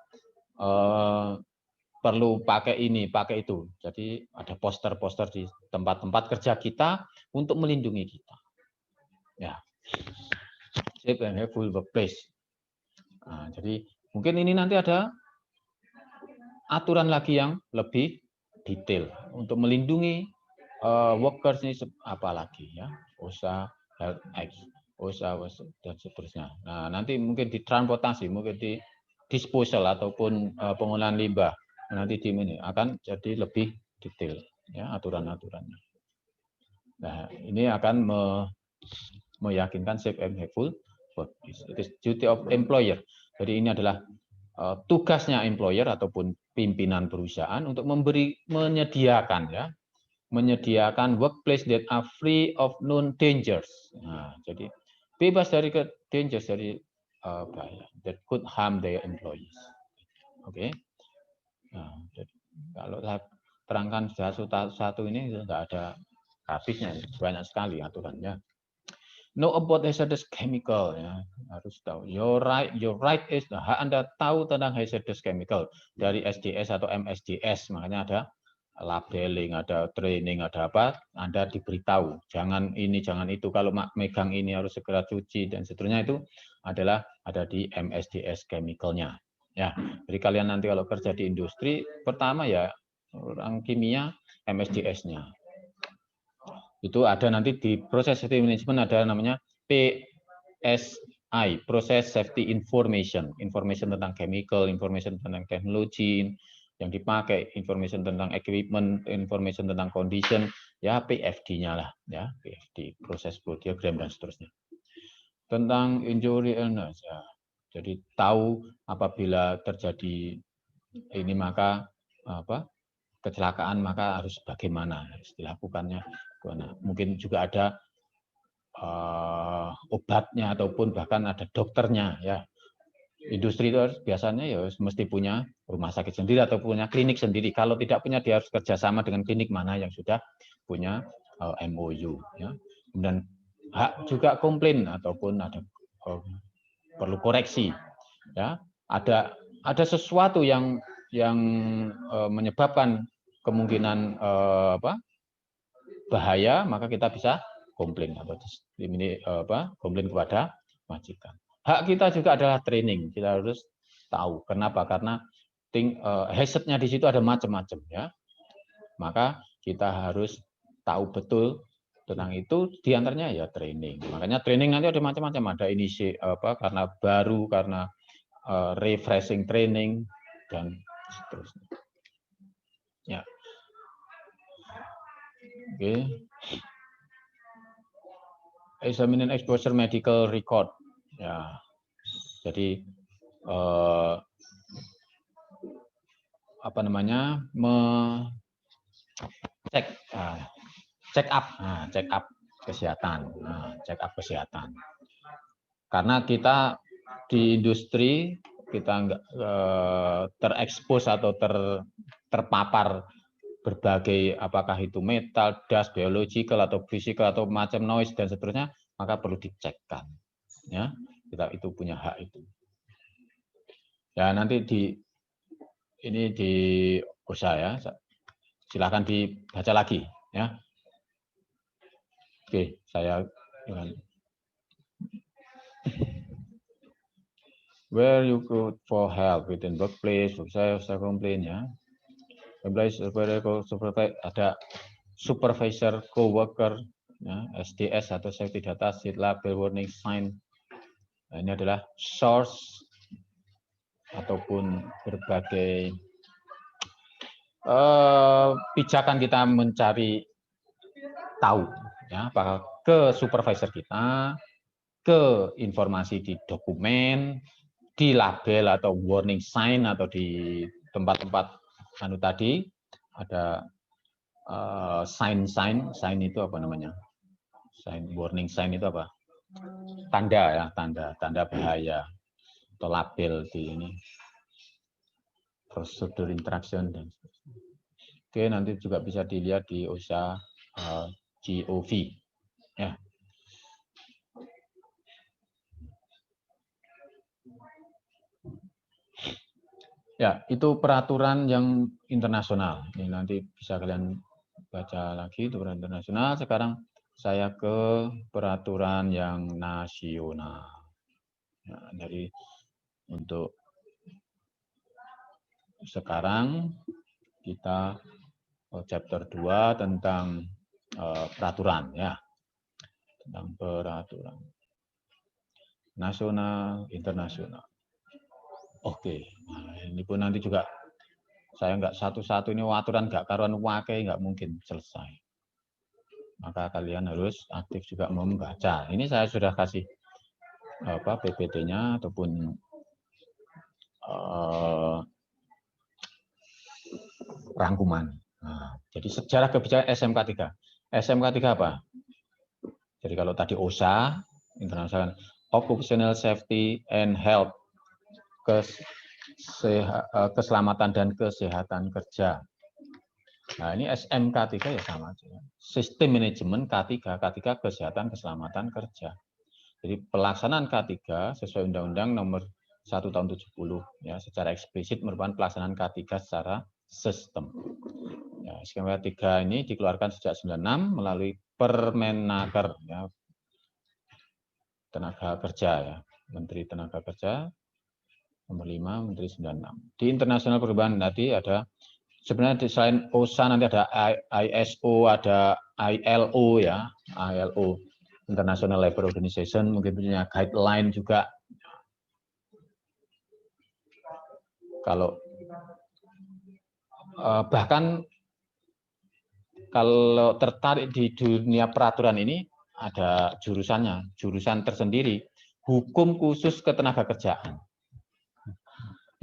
perlu pakai ini, pakai itu. Jadi ada poster-poster di tempat-tempat kerja kita untuk melindungi kita. Ya, safe and helpful workplace. Nah, jadi mungkin ini nanti ada aturan lagi yang lebih detail untuk melindungi workers ini apa lagi ya, OSHA, Health Act, OSHA dan seterusnya. Nah, nanti mungkin di transportasi, mungkin di disposal ataupun pengolahan limbah. Nanti tim ini akan jadi lebih detail ya aturan-aturannya. Nah, ini akan meyakinkan safe and helpful workplace. It is duty of employer. Jadi ini adalah tugasnya employer ataupun pimpinan perusahaan untuk menyediakan workplace that are free of known dangers. Nah, jadi bebas dari dangers, dari bahaya that could harm their employees. Oke. Nah, jadi kalau saya terangkan satu ini nggak ada habisnya, banyak sekali aturannya. Know about hazardous chemical, ya, harus tahu. Your right is, hak Anda tahu tentang hazardous chemical dari SDS atau MSDS, makanya ada labeling, ada training, ada apa, Anda diberitahu, jangan ini, jangan itu, kalau megang ini harus segera cuci dan seterusnya, itu adalah ada di MSDS chemicalnya. Ya, jadi kalian nanti kalau kerja di industri, pertama ya orang kimia MSDS-nya. Itu ada nanti di proses safety management, ada namanya PSI, Process Safety Information, information tentang chemical, information tentang teknologi yang dipakai, information tentang equipment, information tentang condition, ya PFD-nya lah, ya PFD, proses flow diagram dan seterusnya. Tentang injury illness, ya, jadi tahu apabila terjadi ini maka apa kecelakaan maka harus bagaimana harus dilakukannya. Mungkin juga ada obatnya ataupun bahkan ada dokternya, ya. Industri itu biasanya ya mesti punya rumah sakit sendiri atau punya klinik sendiri. Kalau tidak punya, dia harus kerjasama dengan klinik mana yang sudah punya MOU. Ya. Kemudian hak juga komplain ataupun ada perlu koreksi. Ya, ada sesuatu yang menyebabkan kemungkinan bahaya, maka kita bisa komplain atau ini komplain kepada majikan. Hak kita juga adalah training. Kita harus tahu kenapa, karena hazardnya di situ ada macam-macam, ya. Maka kita harus tahu betul tentang itu, diantaranya ya training. Makanya training nanti ada macam-macam, ada inisi karena baru, karena refreshing training dan seterusnya. Ya. Oke. Examining exposure medical record. Ya. Jadi apa namanya? Check up kesehatan. Check up kesehatan. Karena kita di industri kita enggak terekspos atau terpapar berbagai, apakah itu metal, dust, biological atau physical atau macam noise dan seterusnya, maka perlu dicekkan, ya. Kita itu punya hak itu. Ya, nanti di usaha, ya. Silakan dibaca lagi, ya. Oke, saya where you go for help within workplace, saya komplain, ya. Ada supervisor, coworker, ya, SDS atau safety data sheet, label, warning sign. Nah, ini adalah source ataupun berbagai pijakan kita mencari tahu, ya, apakah ke supervisor kita, ke informasi di dokumen, di label atau warning sign, atau di tempat-tempat tadi ada sign itu apa namanya? Warning sign itu apa? Tanda, ya, tanda bahaya, atau label di ini. Prosedur interaction dan seterusnya. Oke, nanti juga bisa dilihat di OSHA GOV, ya. Ya, itu peraturan yang internasional. Ini nanti bisa kalian baca lagi, itu peraturan internasional. Sekarang saya ke peraturan yang nasional. Nah, jadi untuk sekarang kita chapter 2 tentang peraturan, ya. Tentang peraturan nasional, internasional. Oke, nah, ini pun nanti juga saya nggak satu-satu, ini aturan nggak karuan wakai, nggak mungkin selesai. Maka kalian harus aktif juga membaca. Ini saya sudah kasih PPT-nya ataupun rangkuman. Nah, jadi sejarah kebijakan SMK 3. SMK 3 apa? Jadi kalau tadi OSHA, International Occupational Safety and Health, keselamatan dan kesehatan kerja. Nah, ini SMK 3 ya sama aja. Sistem manajemen K3, K3 kesehatan keselamatan kerja. Jadi pelaksanaan K3 sesuai Undang-Undang Nomor 1 Tahun 70 ya, secara eksplisit merupakan pelaksanaan K3 secara sistem. Ya, skema K3 ini dikeluarkan sejak 96 melalui Permenaker ya, tenaga kerja ya, Menteri Tenaga Kerja nomor 5 Menteri 96. Di internasional perubahan tadi ada sebenarnya selain OSHA nanti ada ISO, ada ILO ya, ILO International Labour Organization mungkin punya guideline juga. Kalau bahkan kalau tertarik di dunia peraturan ini ada jurusannya, jurusan tersendiri, hukum khusus ketenaga kerjaan.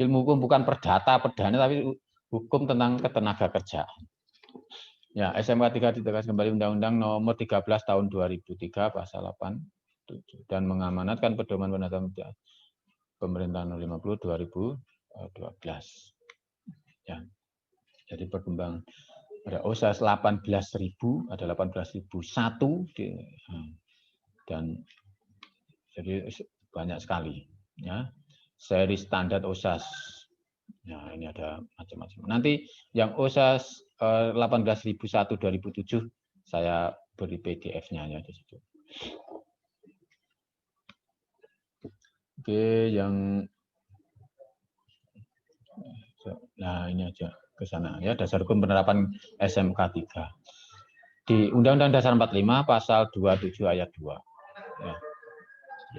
Ilmu hukum bukan perdata, perdana, tapi hukum tentang ketenaga kerjaan. Ya, SMK 3 ditegaskan kembali Undang-Undang Nomor 13 Tahun 2003 Pasal 87 dan mengamanatkan pedoman penetapan Pemerintahan Nomor 50 2012. Ya. Jadi perkembangan ada OSHA 18.000, ada 18.001 dan jadi banyak sekali ya. Seri standar OSHA. Nah, ini ada macam-macam. Nanti yang OSHA 18.001 2007 saya beri PDF-nya ya di situ. Oke, yang nah ini aja ke sana ya, dasar hukum penerapan SMK 3. Di Undang-Undang Dasar 45 Pasal 27 Ayat 2 ya,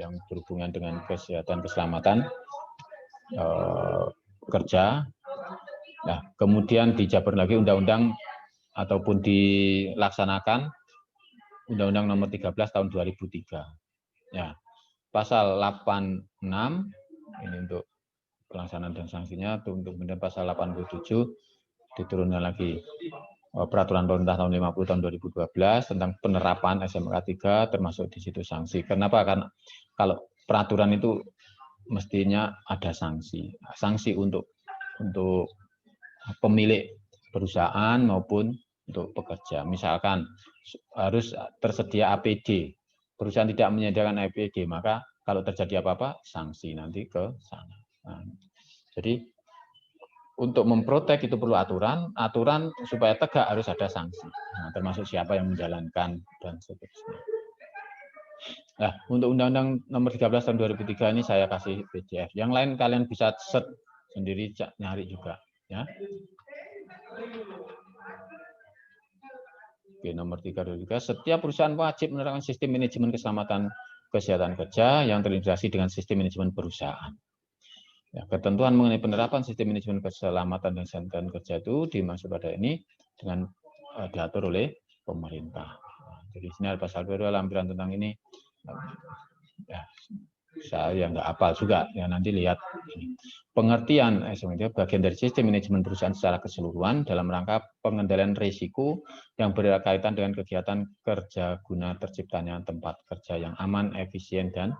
yang berhubungan dengan kesehatan keselamatan kerja. Nah, kemudian dijabar lagi undang-undang ataupun dilaksanakan Undang-Undang Nomor 13 Tahun 2003. Ya, Pasal 86 ini untuk pelaksanaan dan sanksinya, untuk kemudian pasal 87 diturunkan lagi peraturan pemerintah tahun 50 tahun 2012 tentang penerapan SMK 3 termasuk di situ sanksi. Kenapa? Karena kalau peraturan itu mestinya ada sanksi. Sanksi untuk pemilik perusahaan maupun untuk pekerja. Misalkan harus tersedia APD. Perusahaan tidak menyediakan APD, maka kalau terjadi apa-apa sanksi nanti ke sana. Nah, jadi untuk memprotek itu perlu aturan supaya tegak harus ada sanksi. Nah, termasuk siapa yang menjalankan dan seterusnya. Nah, untuk Undang-Undang Nomor 13 Tahun 2003 ini saya kasih PDF. Yang lain kalian bisa search sendiri, nyari juga. Ya. Oke, nomor 3 setiap perusahaan wajib menerapkan sistem manajemen keselamatan kesehatan kerja yang terintegrasi dengan sistem manajemen perusahaan. Ya, ketentuan mengenai penerapan sistem manajemen keselamatan dan kesehatan kerja itu dimaksud pada ini dengan diatur oleh pemerintah. Jadi sini ada pasal 2 lampiran tentang ini. Ya, saya nggak hafal juga, ya nanti lihat. Pengertian SMK bagian dari sistem manajemen perusahaan secara keseluruhan dalam rangka pengendalian risiko yang berkaitan dengan kegiatan kerja guna terciptanya tempat kerja yang aman, efisien, dan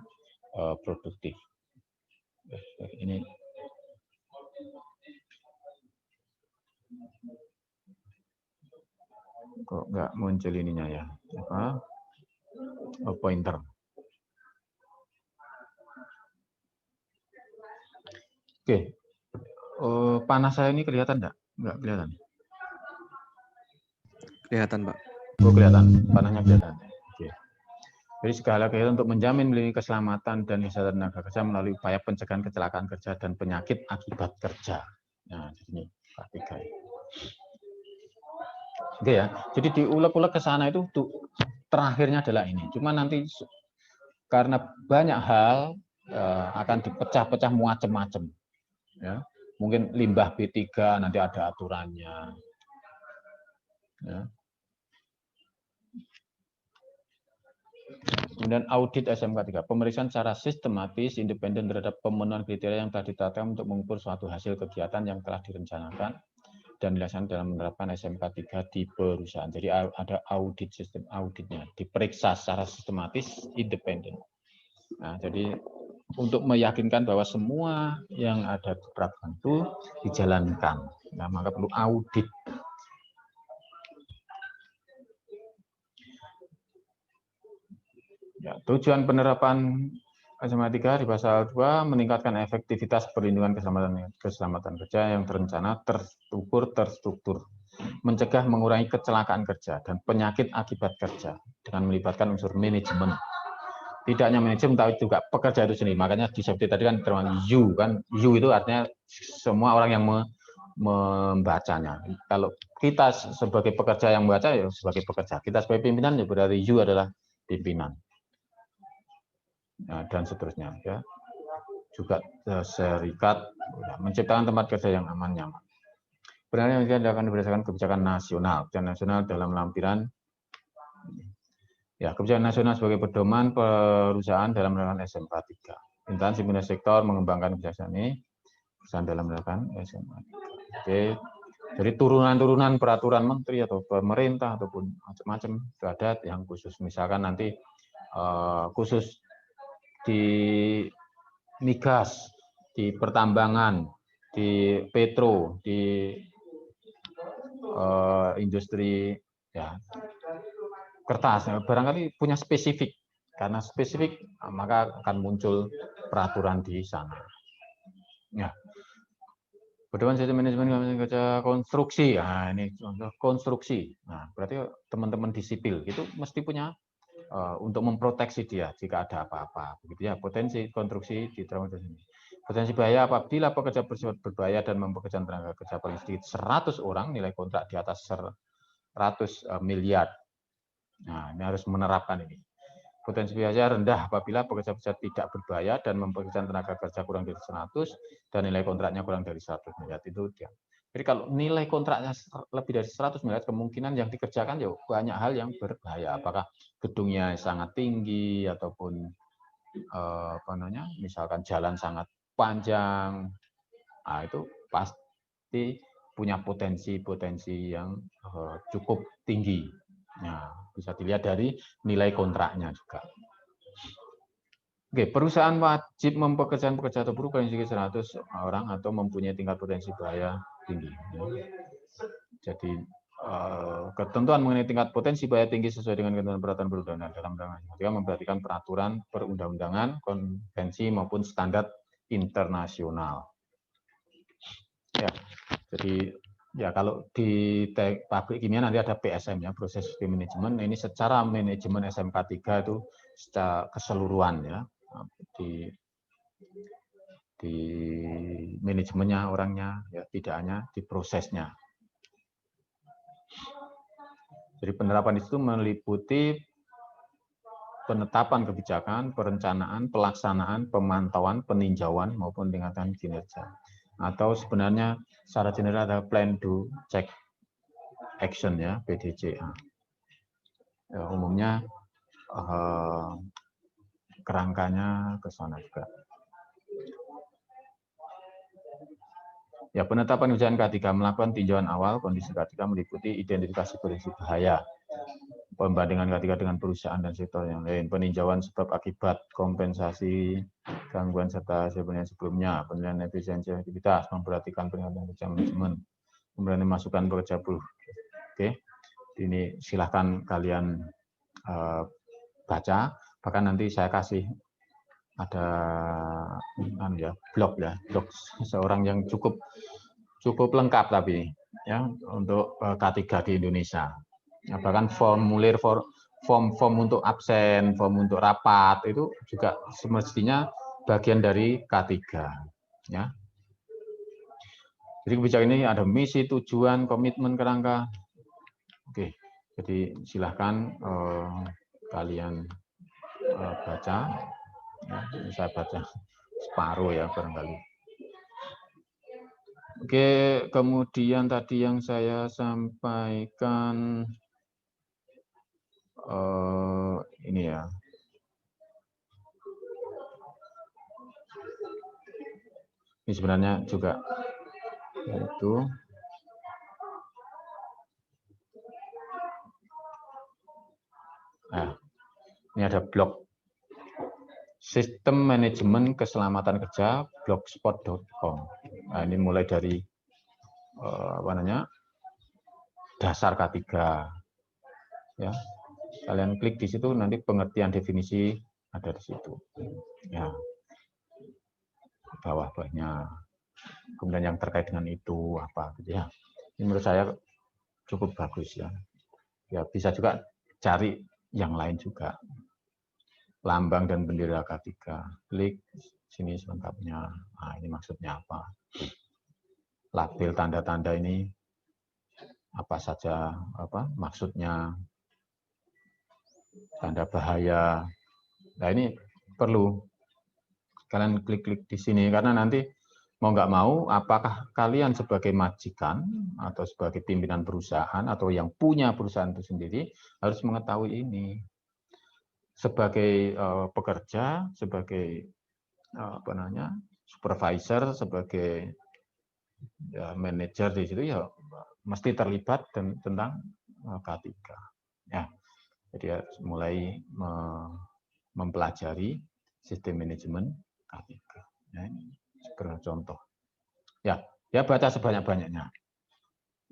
produktif. Ini kok nggak muncul ininya ya, apa pointer. Oke, panas saya ini kelihatan enggak? Enggak kelihatan. Kelihatan, Pak. Oh, kelihatan, panasnya kelihatan. Oke. Jadi segala kegiatan untuk menjamin melindungi keselamatan dan kesehatan tenaga kerja melalui upaya pencegahan kecelakaan kerja dan penyakit akibat kerja. Nah, ini K3. Oke ya. Jadi diulek-ulek ke sana itu terakhirnya adalah ini. Cuma nanti karena banyak hal akan dipecah-pecah macam-macam. Ya, mungkin limbah B3 nanti ada aturannya. Ya. Kemudian audit SMK 3, pemeriksaan secara sistematis, independen terhadap pemenuhan kriteria yang telah ditetapkan untuk mengukur suatu hasil kegiatan yang telah direncanakan dan dilaksanakan dalam menerapkan SMK 3 di perusahaan. Jadi ada audit, sistem auditnya, diperiksa secara sistematis, independen. Nah, jadi untuk meyakinkan bahwa semua yang ada di peraturan itu dijalankan, nah, maka perlu audit. Ya, tujuan penerapan SMK 3 di pasal 2 meningkatkan efektivitas perlindungan keselamatan kerja yang terencana, terukur, terstruktur, mencegah mengurangi kecelakaan kerja dan penyakit akibat kerja dengan melibatkan unsur manajemen. Tidak hanya manajemen, tapi juga pekerja itu sendiri. Makanya di safety tadi kan termasuk you, kan you itu artinya semua orang yang membacanya. Kalau kita sebagai pekerja yang membaca, ya sebagai pekerja. Kita sebagai pimpinan, ya berarti you adalah pimpinan. Nah, dan seterusnya, ya. Juga serikat, ya, menciptakan tempat kerja yang aman, nyaman. Penilaian yang akan berdasarkan kebijakan nasional dalam lampiran. Ya, kebijakan nasional sebagai pedoman perusahaan dalam menerapkan SMK 3. Instansi pimpinan sektor mengembangkan kebijakan ini perusahaan dalam menerapkan SMK 3. Oke. Jadi turunan-turunan peraturan menteri atau pemerintah ataupun macam-macam itu ada yang khusus. Misalkan nanti khusus di migas, di pertambangan, di petro, di industri ya kertas, barangkali punya spesifik. Karena spesifik, maka akan muncul peraturan di sana. Ya. Pedoman sistem manajemen kerja konstruksi. Nah, ini contoh konstruksi. Nah, berarti teman-teman di sipil itu mesti punya untuk memproteksi dia jika ada apa-apa. Begitu ya, potensi konstruksi di terang ini. Potensi bahaya apabila pekerja bersifat berbahaya dan mempekerjakan tenaga kerja paling sedikit 100 orang, nilai kontrak di atas 100 miliar. Nah, ini harus menerapkan ini. Potensi bahaya rendah apabila pekerja tidak berbahaya dan mempekerjakan tenaga kerja kurang dari 100 dan nilai kontraknya kurang dari 100 miliar. Itu dia. Jadi kalau nilai kontraknya lebih dari 100 miliar, kemungkinan yang dikerjakan ya banyak hal yang berbahaya. Apakah gedungnya sangat tinggi ataupun misalkan jalan sangat panjang. Nah, itu pasti punya potensi-potensi yang cukup tinggi. Nah, bisa dilihat dari nilai kontraknya juga. Oke, perusahaan wajib mempekerjakan pekerja atau buruh paling sedikit 100 orang atau mempunyai tingkat potensi bahaya tinggi. Jadi ketentuan mengenai tingkat potensi bahaya tinggi sesuai dengan ketentuan peraturan perundang-undangan dalam undang-undang memperhatikan peraturan perundang-undangan, konvensi maupun standar internasional. Ya, jadi ya kalau di pabrik kimia nanti ada PSM ya, proses manajemen. Ini secara manajemen SMK 3 itu secara keseluruhan ya. Di manajemennya orangnya ya, tidak hanya di prosesnya. Jadi penerapan itu meliputi penetapan kebijakan, perencanaan, pelaksanaan, pemantauan, peninjauan maupun peningkatan kinerja. Atau sebenarnya secara general ada plan do check action ya, PDCA. Ya, umumnya kerangkanya ke sana juga. Ya, penetapan ujian K3 melakukan tinjauan awal kondisi K3 meliputi identifikasi kondisi bahaya, pembandingan K3 dengan perusahaan dan sektor yang lain, peninjauan sebab akibat, kompensasi gangguan serta sebenarnya sebelumnya, penilaian efisiensi aktivitas, memperhatikan peningkatan kerja manajemen, kemudian masukan pekerja buruh. Oke, ini silahkan kalian baca, bahkan nanti saya kasih ada blog seorang yang cukup lengkap tapi ya untuk K3 di Indonesia. Ya, bahkan formulir form untuk absen, form untuk rapat itu juga semestinya bagian dari K3 ya. Jadi kebijakan ini ada misi, tujuan, komitmen, kerangka. Oke, jadi silahkan kalian baca. Ya, saya baca separuh ya barangkali. Oke, kemudian tadi yang saya sampaikan ini ya, Ini sebenarnya juga yaitu ini ada blog Sistem Manajemen Keselamatan Kerja blogspot.com. Nah, ini mulai dari dasar K3 ya. Kalian klik di situ, nanti pengertian definisi ada di situ. Ya. Bawah-bawahnya. Kemudian yang terkait dengan itu apa gitu ya. Ini menurut saya cukup bagus ya. Ya bisa juga cari yang lain juga. Lambang dan bendera K3. Klik sini selengkapnya. Nah, ini maksudnya apa? Label tanda-tanda ini apa saja maksudnya, tanda bahaya. Nah, ini perlu kalian klik-klik di sini karena nanti mau nggak mau apakah kalian sebagai majikan atau sebagai pimpinan perusahaan atau yang punya perusahaan itu sendiri harus mengetahui ini. Sebagai pekerja, sebagai supervisor, sebagai manajer di situ ya mesti terlibat tentang K3. Ya, jadi harus mulai mempelajari sistem manajemen K3. Ya, ini sebagai contoh. Ya baca sebanyak-banyaknya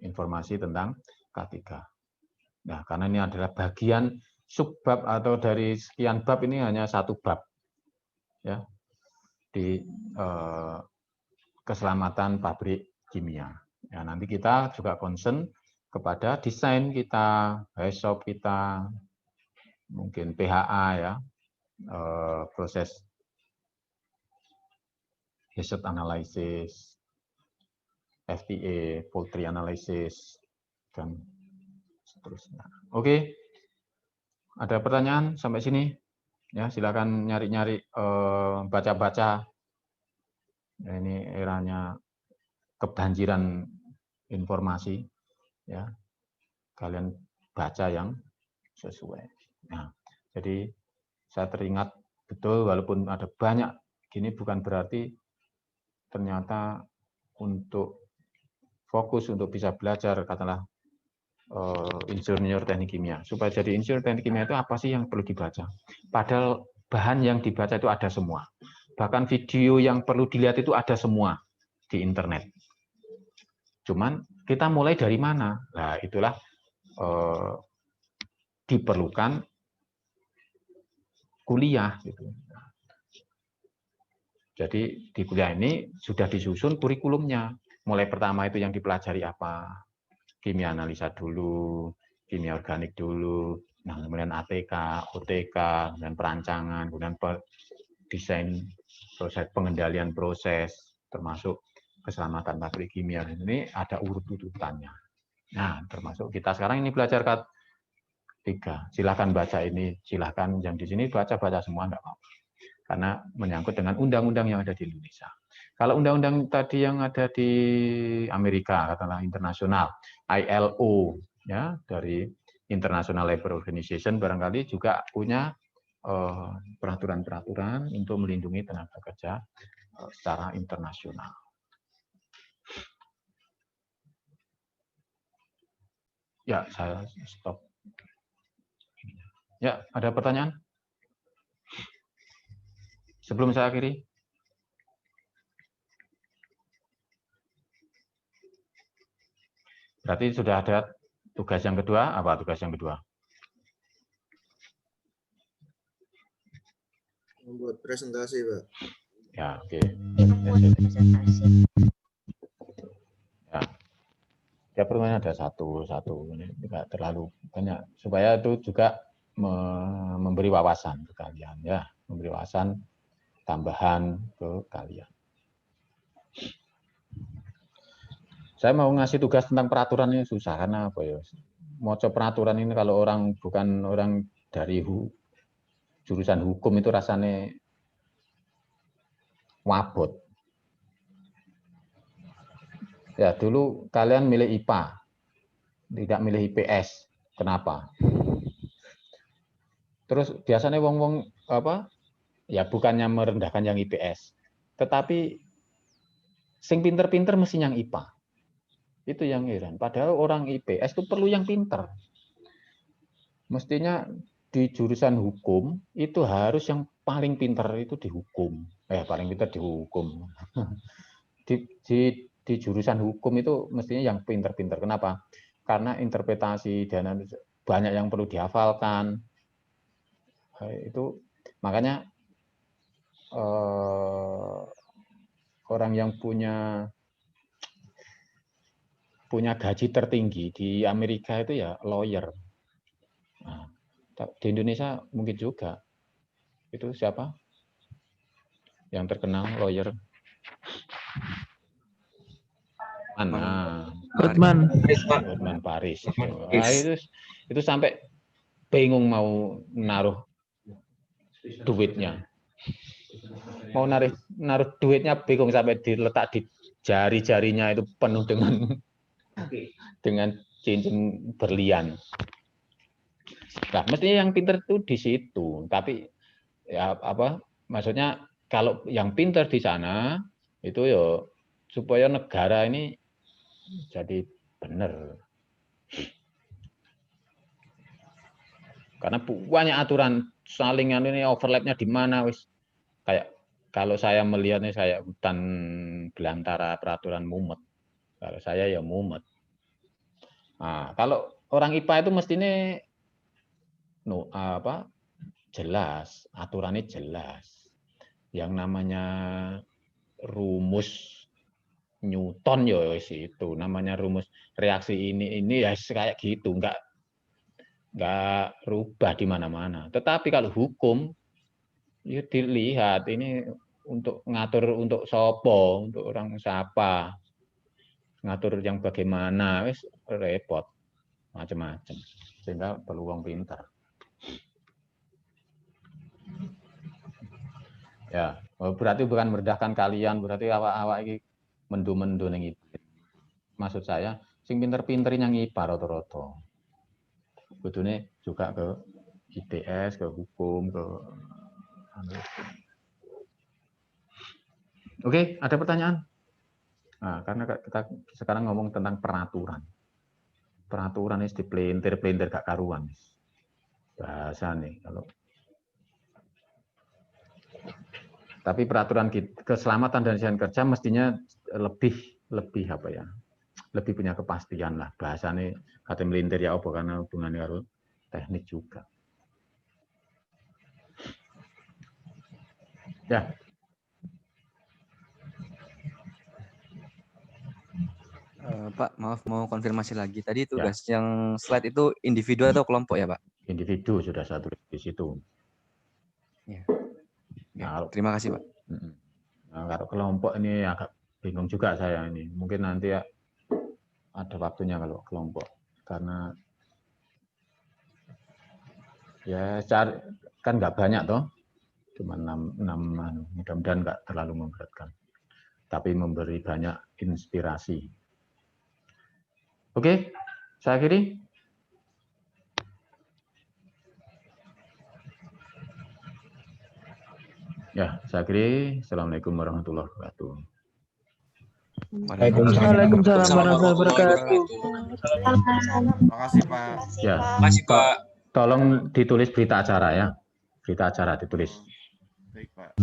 informasi tentang K3. Nah, karena ini adalah bagian subbab atau dari sekian bab ini hanya satu bab ya di keselamatan pabrik kimia. Ya, nanti kita juga concern kepada desain kita, HACCP kita, mungkin PHA ya, proses hazard analysis, FTA, poultry analysis, dan seterusnya. Oke, ada pertanyaan sampai sini? Ya, silakan nyari-nyari, baca-baca. Ya, ini eranya kebanjiran informasi. Ya, kalian baca yang sesuai. Nah, jadi saya teringat betul walaupun ada banyak gini bukan berarti ternyata untuk fokus untuk bisa belajar katakanlah insinyur teknik kimia. Supaya jadi insinyur teknik kimia itu apa sih yang perlu dibaca? Padahal bahan yang dibaca itu ada semua. Bahkan video yang perlu dilihat itu ada semua di internet. Cuman kita mulai dari mana? Nah, itulah diperlukan kuliah gitu. Jadi di kuliah ini sudah disusun kurikulumnya. Mulai pertama itu yang dipelajari apa? Kimia analisa dulu, kimia organik dulu, nah kemudian ATK, OTK, kemudian perancangan, kemudian desain proses pengendalian proses, termasuk keselamatan pabrik kimia. Ini ada urut-urutannya. Nah, termasuk kita sekarang ini belajar K3. Silahkan baca ini, silahkan yang di sini baca-baca semua, enggak apa-apa. Karena menyangkut dengan undang-undang yang ada di Indonesia. Kalau undang-undang tadi yang ada di Amerika, katakanlah internasional, ILO, ya dari International Labour Organization, barangkali juga punya peraturan-peraturan untuk melindungi tenaga kerja secara internasional. Ya, saya stop. Ya, ada pertanyaan? Sebelum saya akhiri. Berarti sudah ada tugas yang kedua. Apa tugas yang kedua? Membuat presentasi, Pak. Ya, oke. Membuat presentasi. Ya. Ya perlunya ada satu, ini tidak terlalu banyak supaya itu juga memberi wawasan ke kalian ya, memberi wawasan tambahan ke kalian. Saya mau ngasih tugas tentang peraturan ini susah karena apa ya? Mau peraturan ini kalau orang bukan orang dari jurusan hukum itu rasanya wabot. Ya dulu kalian milih IPA, tidak milih IPS. Kenapa? Terus biasanya wong-wong apa? Ya bukannya merendahkan yang IPS, tetapi Sing pinter-pinter mesti yang IPA. Itu yang heran. Padahal orang IPS itu perlu yang pinter. Mestinya di jurusan hukum itu harus yang paling pinter itu dihukum. Paling pinter dihukum. Di jurusan hukum itu mestinya yang pinter-pinter. Kenapa? Karena interpretasi dan banyak yang perlu dihafalkan. Itu makanya orang yang punya gaji tertinggi di Amerika itu ya lawyer. Nah, di Indonesia mungkin juga. Itu siapa? Yang terkenal lawyer. Hotman Paris. Nah, itu sampai bingung mau naruh duitnya. Mau naruh duitnya bingung sampai diletak di jari-jarinya itu penuh dengan cincin berlian. Nah, mestinya yang pinter itu di situ. Tapi ya maksudnya kalau yang pinter di sana itu ya supaya negara ini jadi benar. Karena banyak aturan salingan ini overlapnya di mana wis. Kayak kalau saya melihatnya saya hutan belantara peraturan mumet. Kalau saya ya mumet. Nah, kalau orang IPA itu mestinya jelas, aturannya jelas. Yang namanya rumus Newton ya itu namanya rumus reaksi ini ya kayak gitu, enggak rubah di mana-mana. Tetapi kalau hukum ya dilihat ini untuk ngatur untuk sopo, untuk orang siapa, ngatur yang bagaimana, wis repot macam-macam. Sehingga perlu uang pintar. Ya, berarti bukan merendahkan kalian, berarti awak-awak ini mendu-mendu ning itu. Maksud saya, sing pinter-pinter yang IPA rata-rata. Kudune juga ke IPS, ke hukum, ke Oke, ada pertanyaan? Nah, karena kita sekarang ngomong tentang peraturan. Peraturan ini dipelintir-pelintir gak karuan. Bahasa nih kalau tapi peraturan keselamatan dan kesehatan kerja mestinya lebih apa ya? Lebih punya kepastian lah. Bahasanya kata melintir ya apa karena hubungannya karo teknik juga. Ya. Pak, maaf mau konfirmasi lagi. Tadi tugas yang slide itu individu atau kelompok ya, Pak? Individu sudah satu di situ. Ya. Terima kasih, Pak. Nah, kalau kelompok ini agak bingung juga saya ini. Mungkin nanti ya ada waktunya kalau kelompok. Karena ya kan nggak banyak toh. Cuma 6 mudah-mudahan nggak terlalu memberatkan. Tapi memberi banyak inspirasi. Oke, saya akhiri. Ya, saya akhiri. Assalamualaikum warahmatullahi wabarakatuh. Waalaikumsalam warahmatullahi wabarakatuh. Terima kasih Pak. Ya, Masih Pak. Tolong ditulis berita acara ya. Berita acara ditulis. Baik Pak.